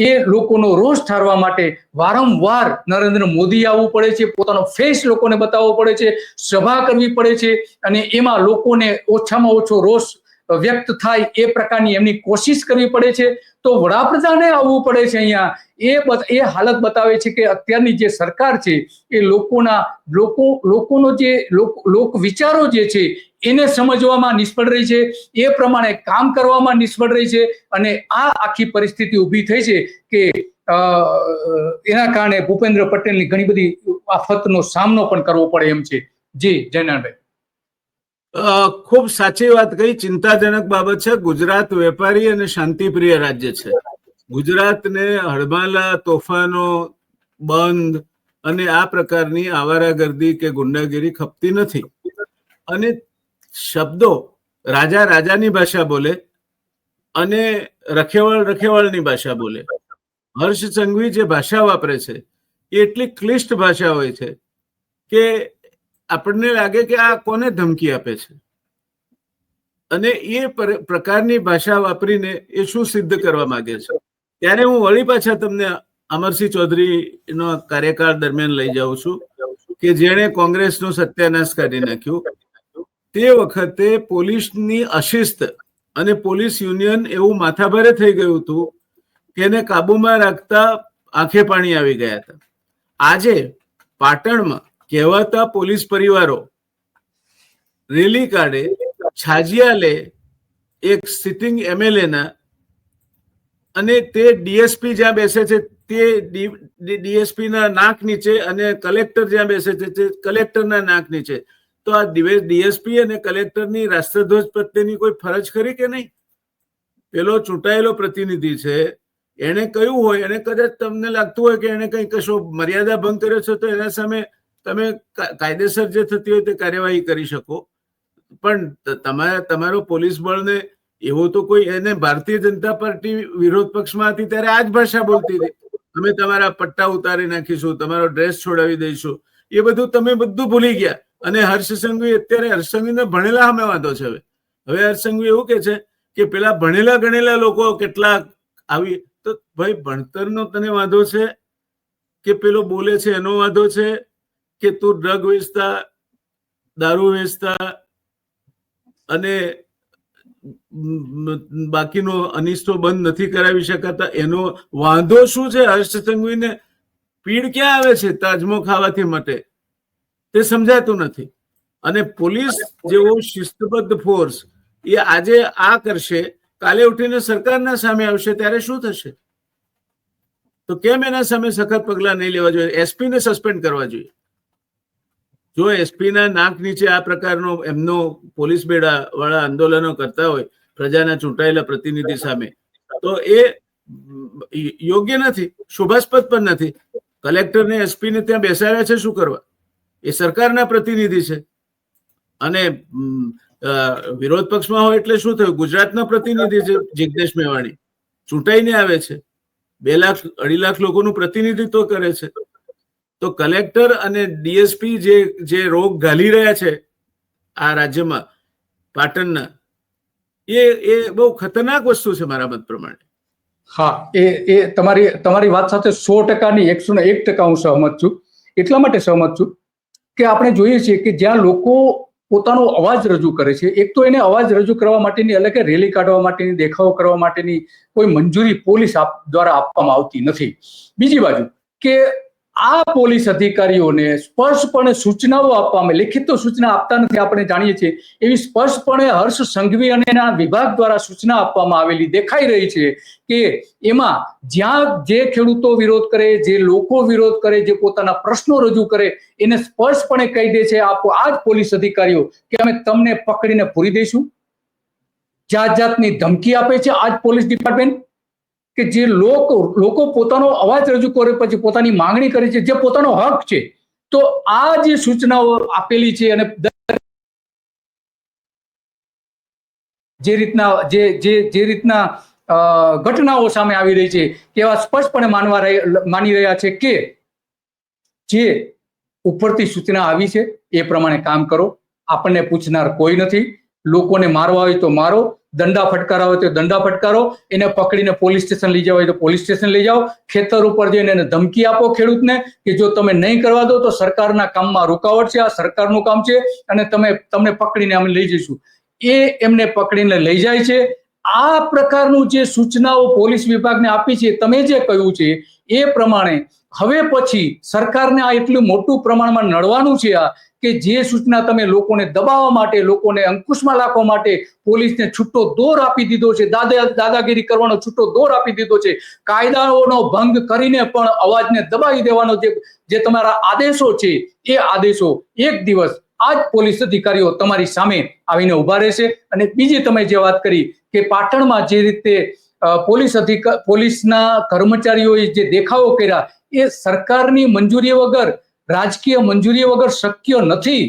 એ લોકોનો રોષ ઠારવા માટે વારંવાર નરેન્દ્ર મોદી આવવું પડે છે, પોતાનો ફેસ લોકોને બતાવવો પડે છે, સભા કરવી પડે છે અને એમાં લોકોને ઓછામાં ઓછો રોષ વ્યક્ત થાય એ પ્રકારની એમની કોશિશ કરવી પડે છે. તો વડાપ્રધાને આવવું પડે છે અહીંયા. એ હાલત બતાવે છે કે અત્યારની જે સરકાર છે એ લોકોનો જે લોક વિચારો જે છે એને સમજવામાં નિષ્ફળ રહી છે, એ પ્રમાણે કામ કરવામાં નિષ્ફળ રહી છે અને આ આખી પરિસ્થિતિ ઊભી થઈ છે કે એના કારણે ભૂપેન્દ્ર પટેલની ઘણી બધી આફતનો સામનો પણ કરવો પડે એમ છે. જી જયનાભાઈ, ખૂબ સાચી વાત કહી. ચિંતાજનક બાબત છે. ગુજરાત વેપારી અને શાંતિપ્રિય રાજ્ય છે. ગુજરાતને હડમાલા, તોફાનો, બંધ અને આ પ્રકારની આવારાગર્દી કે ગુંડાગીરી ખપતી નથી. અને શબ્દો રાજા રાજાની ભાષા બોલે અને રખેવાળ રખેવાળની ભાષા બોલે. હર્ષ સંઘવી જે ભાષા વાપરે છે એ એટલી ક્લિષ્ટ ભાષા હોય છે કે આપણને લાગે કે આ કોને ધમકી આપે છે અને એ પ્રકારની ભાષા વાપરીને એ શું સિદ્ધ કરવા માંગે છે. ત્યારે હું વળી પાછા તમને અમરસિંહ ચૌધરીનો કાર્યકાળ દરમિયાન લઈ જાઉં છું કે જેણે કોંગ્રેસનું સત્યાનાશ કાઢી નાખ્યું. તે વખતે પોલીસની અશિસ્ત અને પોલીસ યુનિયન એવું માથાભારે થઈ ગયું હતું કે એને કાબુમાં રાખતા આંખે પાણી આવી ગયા હતા. આજે પાટણમાં કહેવાતા પોલીસ પરિવારો રેલી કાઢે, છાજિયા લે એક સિટિંગ MLA ના, અને તે ડીએસપી જ્યાં બેસે છે તે ડીએસપી ના નાક નીચે અને કલેક્ટર જ્યાં બેસે છે તે કલેક્ટરના નાક નીચે. તો આ ડીએસપી અને કલેક્ટરની રાષ્ટ્રધ્વજ પ્રત્યેની કોઈ ફરજ ખરી કે નહીં? પેલો ચૂંટાયેલો પ્રતિનિધિ છે, એને કહ્યું હોય, એને કદાચ તમને લાગતું હોય કે એને કંઈ કશો મર્યાદા ભંગ કર્યો છે તો એના સામે તમે કાયદેસર જે થતી હોય તે કાર્યવાહી કરી શકો. પણ તમારો પોલીસ બળને એવો તો કોઈ, એને ભારતીય જનતા પાર્ટી વિરોધ પક્ષમાં હતી ત્યારે આ જ ભાષા બોલતી હતી. અમે તમારા પટ્ટા ઉતારી નાખીશું, તમારો ડ્રેસ છોડાવી દઈશું. એ બધું તમે બધું ભૂલી ગયા. અને હર્ષ સંઘવી અત્યારે, હર્ષ સંઘવીને ભણેલા સામે વાંધો છે. હવે હર્ષ સંઘવી એવું કે છે કે પેલા ભણેલા ગણેલા લોકો કેટલાક આવી, તો ભાઈ ભણતરનો તને વાંધો છે કે પેલો બોલે છે એનો વાંધો છે કે તું ડ્રગ વેચતા, દારૂ વેચતા અને બાકીનો અનિષ્ટો બંધ નથી કરાવી શકાતા એનો વાંધો શું છે? હર્ષ સંઘવીને પીડ ક્યાં આવે છે તાજમો ખાવાથી માટે તે સમજાતું નથી. અને પોલીસ જેવો શિસ્તબદ્ધ ફોર્સ એ આજે આ કરશે, કાલે ઉઠીને સરકારના સામે આવશે ત્યારે શું થશે? તો કેમ એના સામે સખત પગલા નહીં લેવા જોઈએ? એસપી ને સસ્પેન્ડ કરવા જોઈએ. જો એસપી ના નાક નીચે આ પ્રકારનો એમનો પોલીસ બેડા વાળા આંદોલનો કરતા હોય પ્રજાના ચૂંટાયેલા પ્રતિનિધિ સામે, તો એ યોગ્ય નથી, શોભાસ્પદ પણ નથી. કલેક્ટરને એસપી ને ત્યાં બેસાડ્યા છે શું કરવા? એ સરકારના પ્રતિનિધિ છે. અને વિરોધ પક્ષમાં હોય એટલે શું થયું? ગુજરાતના પ્રતિનિધિ છે જિગ્નેશ મેવાણી, ચૂંટાઈને આવે છે, 2 લાખ 2.5 લાખ લોકોનું પ્રતિનિધિત્વ કરે છે. તો કલેક્ટર અને ડીએસપી જે રોગ ઘાલી રહ્યા છે આ રાજ્યમાં પાટણના, એ બહુ ખતરનાક વસ્તુ છે મારા મત પ્રમાણે. હા, એ તમારી વાત સાથે 100% ની 101% હું સહમત છું. એટલા માટે સહમત છું કે આપણે જોઈએ છીએ કે જ્યાં લોકો પોતાનો અવાજ રજૂ કરે છે, એક તો એને અવાજ રજૂ કરવા માટેની, એટલે કે રેલી કાઢવા માટેની, દેખાવો કરવા માટેની કોઈ મંજૂરી પોલીસ દ્વારા આપવામાં આવતી નથી. બીજી બાજુ કે આ પોલીસ અધિકારીઓને સ્પષ્ટપણે સૂચનાઓ આપવામાં, લિખિત સૂચના આપતા નથી આપણે જાણીએ છીએ, એવી સ્પષ્ટપણે હર્ષ સંઘવી અને એના વિભાગ દ્વારા સૂચના આપવામાં આવેલી દેખાઈ રહી છે કે એમાં જ્યાં જે ખેડૂતો વિરોધ કરે, જે લોકો વિરોધ કરે, જે પોતાના પ્રશ્નો રજૂ કરે, એને સ્પષ્ટપણે કહી દે છે આ જ પોલીસ અધિકારીઓ કે અમે તમને પકડીને પૂરી દઈશું. જાતની ધમકી આપે છે આ જ પોલીસ ડિપાર્ટમેન્ટ કે જે લોકો પોતાનો અવાજ રજૂ કરે, પછી પોતાની માંગણી કરે છે, જે પોતાનો હક છે. તો આ જે સૂચનાઓ આપેલી છે અને જે રીતના જે રીતના ઘટનાઓ સામે આવી રહી છે તેવા સ્પષ્ટપણે માની રહ્યા છે કે જે ઉપરથી સૂચના આવી છે એ પ્રમાણે કામ કરો. આપણને પૂછનાર કોઈ નથી. લોકોને મારવા હોય તો મારો, દંડા ફટકારવા હોય તો દંડા ફટકારો, એને પકડીને પોલીસ સ્ટેશન લઈ જવા હોય તો પોલીસ સ્ટેશન લઈ જાઓ. ખેતર ઉપર જઈને એને ધમકી આપો ખેડૂતને કે જો તમે નહીં કરવા દો તો સરકારના કામમાં રૂકાવટ છે, આ સરકારનું કામ છે અને તમને પકડીને અમે લઈ જઈશું. એ એમને પકડીને લઈ જાય છે. આ પ્રકારનું જે સૂચનાઓ પોલીસ વિભાગને આપી છે, તમે જે કહ્યું છે એ પ્રમાણે હવે પછી સરકારને આ એટલું મોટું પ્રમાણમાં નડવાનું છે આ કે જે સૂચના તમે લોકોને દબાવવા માટે, લોકોને અંકુશમાં રાખવા માટે પોલીસને છૂટો દોર આપી દીધો છે, દાદાગીરી કરવાનો છૂટો દોર આપી દીધો છે, કાયદાઓનો ભંગ કરીને પણ અવાજને દબાવી દેવાનો જે તમારા આદેશો છે એ આદેશો એક દિવસ આ જ પોલીસ અધિકારીઓ તમારી સામે આવીને ઉભા રહેશે. અને બીજી તમે જે વાત કરી કે પાટણમાં જે રીતે પોલીસના કર્મચારીઓએ જે દેખાવો કર્યા એ સરકારની મંજૂરી વગર, રાજકીય મંજૂરી વગર શક્ય નથી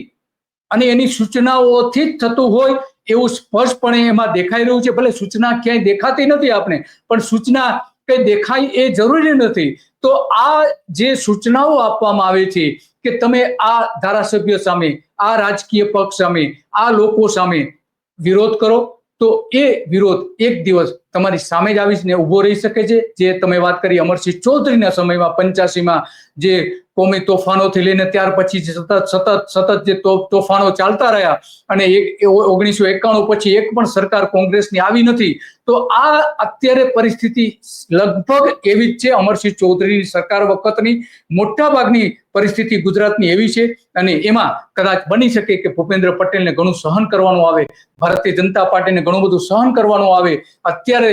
અને એની સૂચનાઓથી જ થતું હોય એવું સ્પષ્ટપણે એમાં દેખાઈ રહ્યું છે. ભલે સૂચના ક્યાંય દેખાતી નથી આપણે, પણ સૂચના કઈ દેખાય એ જરૂરી નથી. તો આ જે સૂચનાઓ આપવામાં આવે છે કે તમે આ ધારાસભ્ય સામે, આ રાજકીય પક્ષ સામે, આ લોકો સામે વિરોધ કરો તો એ વિરોધ એક દિવસ તમારી સામે જ આવીને ઉભો રહી શકે છે. જે તમે વાત કરી અમરસિંહ ચૌધરીના સમયમાં 85માં જે કોમી તોફાનોથી લઈને ત્યાર પછી સતત જે તોફાનો ચાલતા રહ્યા અને 1991 પછી એક પણ સરકાર કોંગ્રેસની આવી નથી. તો આ અત્યારે પરિસ્થિતિ લગભગ એવી જ છે. અમરસિંહ ચૌધરીની સરકાર વખતની મોટા ભાગની પરિસ્થિતિ ગુજરાતની એવી છે અને એમાં કદાચ બની શકે કે ભૂપેન્દ્ર પટેલને ઘણું સહન કરવાનું આવે, ભારતીય જનતા પાર્ટીને ઘણું બધું સહન કરવાનું આવે. અત્યારે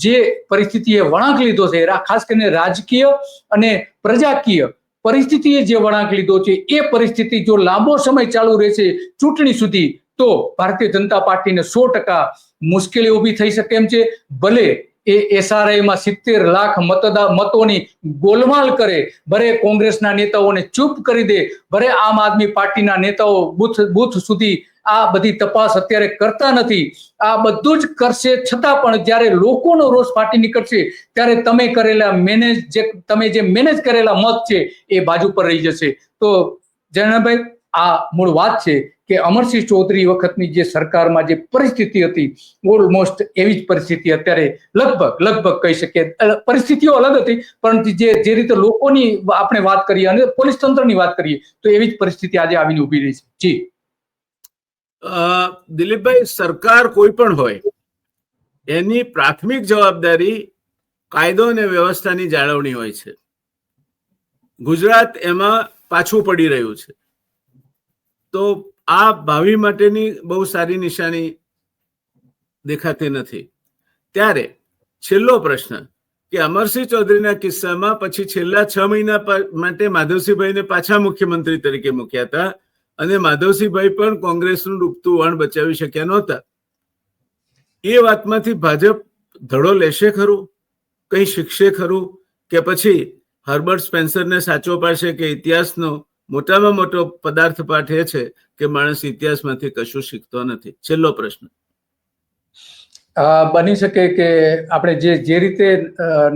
જે પરિસ્થિતિએ વળાંક લીધો છે, ખાસ કરીને રાજકીય અને પ્રજાકીય પરિસ્થિતિએ જે વળાંક લીધો છે એ પરિસ્થિતિ જો લાંબો સમય ચાલુ રહેશે ચૂંટણી સુધી તો ભારતીય જનતા પાર્ટીને 100% મુશ્કેલી ઊભી થઈ શકે એમ છે. ભલે એ SRIમાં 70 લાખ મતોની ગોલમાલ કરે, ભલે કોંગ્રેસના નેતાઓને ચૂપ કરી દે, ભલે આમ આદમી પાર્ટીના નેતાઓ બૂથ સુધી આ બધી તપાસ અત્યારે કરતા નથી, આ બધું જ કરશે છતાં પણ જ્યારે લોકોનો રોષ ફાટી નીકળશે ત્યારે તમે જે મેનેજ કરેલા મત છે એ બાજુ પર રહી જશે. તો જયનાભાઈ, આ મૂળ વાત છે કે અમરસિંહ ચૌધરી વખતની જે સરકારમાં જે પરિસ્થિતિ હતી ઓલમોસ્ટ એવી જ પરિસ્થિતિ અત્યારે લગભગ કહી શકીએ. પરિસ્થિતિઓ અલગ હતી પરંતુ જે રીતે લોકોની આપણે વાત કરીએ અને પોલીસ તંત્રની વાત કરીએ તો એવી જ પરિસ્થિતિ આજે આવીને ઉભી રહી છે. જી દિલીપભાઈ, સરકાર કોઈ પણ હોય એની પ્રાથમિક જવાબદારી કાયદો અને વ્યવસ્થાની જાળવણી હોય છે. ગુજરાત એમાં પાછું પડી રહ્યું છે. તો આ ભાવિ માટેની બહુ સારી નિશાની દેખાતી નથી. ત્યારે છેલ્લો પ્રશ્ન કે અમરસિંહ ચૌધરીના કિસ્સામાં પછી છેલ્લા 6 મહિના માટે માધવસિંહભાઈને પાછા મુખ્યમંત્રી તરીકે મૂક્યા હતા અને માધવસિંહભાઈ પણ કોંગ્રેસનું ડૂબતું વણ બચાવી શક્યા નહોતા. એ વાતમાંથી ભાજપ ધડો લેશે ખરું? કંઈ શીખશે ખરું? કે પછી હર્બર્ટ સ્પેન્સરને સાચો પાડશે કે ઇતિહાસનો મોટામાં મોટો પદાર્થ પાઠ એ છે કે માણસ ઇતિહાસમાંથી કશું શીખતો નથી? છેલ્લો પ્રશ્ન. બની શકે કે આપણે જે રીતે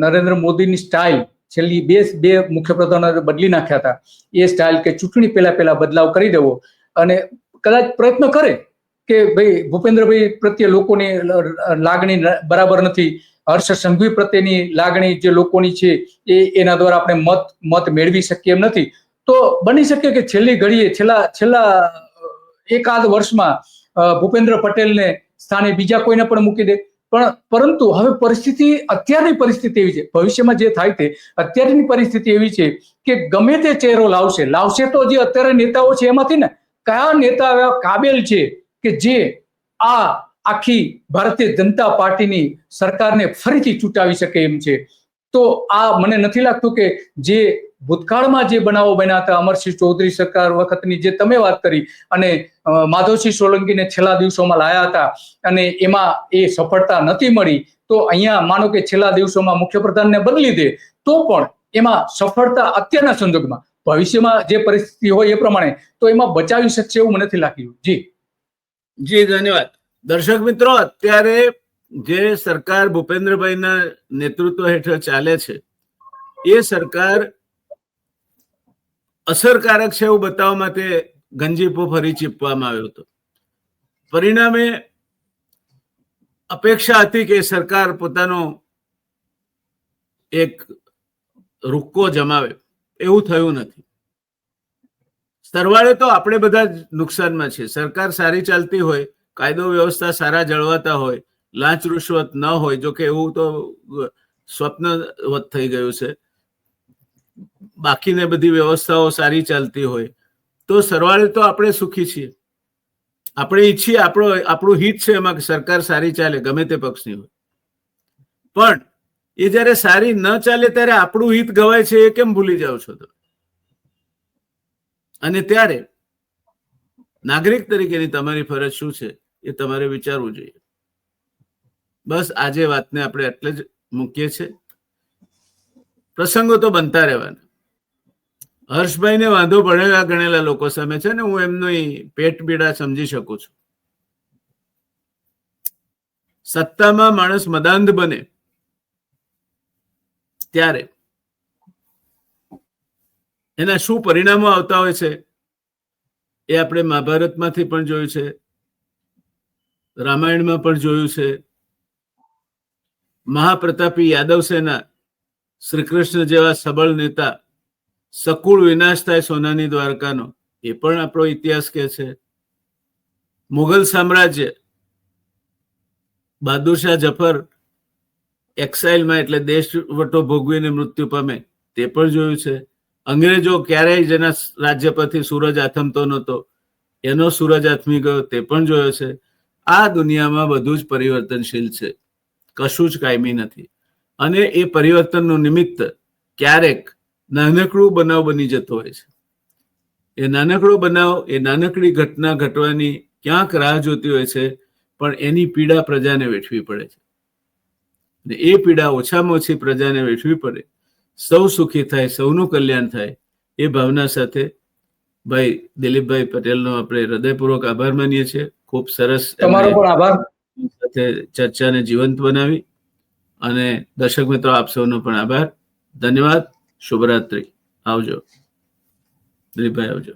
નરેન્દ્ર મોદીની સ્ટાઇલ છેલ્લી બે મુખ્યપ્રધાનો બદલી નાખ્યા હતા એ સ્ટાઇલ કે ચૂંટણી પહેલા બદલાવ કરી દેવો અને કદાચ પ્રયત્ન કરે કે ભાઈ ભૂપેન્દ્રભાઈ પ્રત્યે લોકોની લાગણી બરાબર નથી, હર્ષ સંઘવી પ્રત્યેની લાગણી જે લોકોની છે એના દ્વારા આપણે મત મેળવી શકીએ એમ નથી. તો બની શકે કે છેલ્લી ઘડીએ છેલ્લા એકાદ વર્ષમાં ભૂપેન્દ્ર પટેલને સ્થાને બીજા કોઈને પણ મૂકી દે. પરંતુ હવે અત્યારની પરિસ્થિતિ એવી છે, ભવિષ્યમાં જે થાય તે અત્યારની પરિસ્થિતિ એવી છે કે ગમે તે ચહેરો લાવશે તો જે અત્યારે નેતાઓ છે એમાંથી ને કયા નેતા એવા કાબેલ છે કે જે આ આખી ભારતીય જનતા પાર્ટીની સરકારને ફરીથી ચૂંટાવી શકે એમ છે. તો આ મને નથી લાગતું કે જે ભૂતકાળમાં જે બનાવો બન્યા હતા અમરસિંહ ચૌધરી સરકાર વખતની જે તમે વાત કરી અને માધવસિંહ સોલંકીને છેલ્લા દિવસોમાં લાયા હતા અને એમાં એ સફળતા નથી મળી, તો અહીંયા માનો કે છેલ્લા દિવસોમાં મુખ્યપ્રધાનને બદલી દે તો પણ એમાં સફળતા અત્યારના સંજોગમાં, ભવિષ્યમાં જે પરિસ્થિતિ હોય એ પ્રમાણે તો એમાં બચાવી શકશે એવું મને નથી લાગ્યું. જી ધન્યવાદ. દર્શક મિત્રો, અત્યારે જે સરકાર ભૂપેન્દ્રભાઈના નેતૃત્વ હેઠળ ચાલે છે એ સરકાર અસરકારક છે એવું બતાવવા માટે ગંજીપો ફરી ચીપવામાં આવ્યો હતો. પરિણામે અપેક્ષા હતી કે સરકાર પોતાનો એક રૂક્કો જમાવે, એવું થયું નથી. સરવાળે તો આપણે બધા જ નુકસાનમાં છે. સરકાર સારી ચાલતી હોય, કાયદો વ્યવસ્થા સારા જળવાતા હોય, લાંચ રૂશ્વત ન હોય, જો કે એવું તો સ્વપ્નવત થઈ ગયું છે, બાકીને બધી વ્યવસ્થાઓ સારી ચાલતી હોય, તો સરવાળે તો આપણે સુખી છીએ. આપણે ઈચ્છીએ આપણું હિત છે એમાં કે સરકાર સારી ચાલે, ગમે તે પક્ષની હોય. પણ એ જયારે સારી ન ચાલે ત્યારે આપણું હિત ગવાય છે એ કેમ ભૂલી જાઓ છો તમે? અને ત્યારે નાગરિક તરીકેની તમારી ફરજ શું છે એ તમારે વિચારવું જોઈએ. બસ આજે વાતને આપણે એટલે જ મૂકીએ છીએ. પ્રસંગો તો બનતા રહેવાના. હર્ષભાઈને વાંધો ભણેલા ગણેલા લોકો સામે છે ને, હું એમની પેટ પીડા સમજી શકું છું. સત્તામાં માણસ મદાંધ બને ત્યારે એના શું પરિણામો આવતા હોય છે એ આપણે મહાભારતમાંથી પણ જોયું છે, રામાયણમાં પણ જોયું છે. મહાપ્રતાપી યાદવ સેના, શ્રી કૃષ્ણ જેવા સબળ નેતા, સકુળ વિનાશ થાય સોનાની દ્વારકાનો, એ પણ આપણો ઇતિહાસ કહે છે. મુઘલ સામ્રાજ્ય, બહાદુર શાહ જફર એક્સાઇલમાં એટલે દેશ વટો ભોગવીને મૃત્યુ પામે, તે પણ જોયું છે. અંગ્રેજો ક્યારેય જેના રાજ્ય પરથી સૂરજ આથમતો નહોતો એનો સૂરજ આથમી ગયો, તે પણ જોયો છે. આ દુનિયામાં બધું જ પરિવર્તનશીલ છે, કશું જ કાયમી નથી. અને એ પરિવર્તનનું નિમિત્ત ક્યારેક નાનકડું બનાવ બની જતો હોય છે. એ નાનકડો બનાવ, એ નાનકડી ઘટના ઘટવાની ક્યાંક રાહ જોતી હોય છે, પણ એની પીડા પ્રજાને વેઠવી પડે છે. અને એ પીડા ઓછામાં ઓછી પ્રજાને વેઠવી પડે, સૌ સુખી થાય, સૌનું કલ્યાણ થાય, એ ભાવના સાથે ભાઈ દિલીપભાઈ પટેલનો આપણે હૃદયપૂર્વક આભાર માનીએ છીએ. ખૂબ સરસ તમારો પણ આભાર. સાથે ચર્ચાને જીવંત બનાવી. અને દર્શક મિત્રો, આપ સૌનો પણ આભાર. ધન્યવાદ. શુભરાત્રી. આવજો દિલીપભાઈ, આવજો.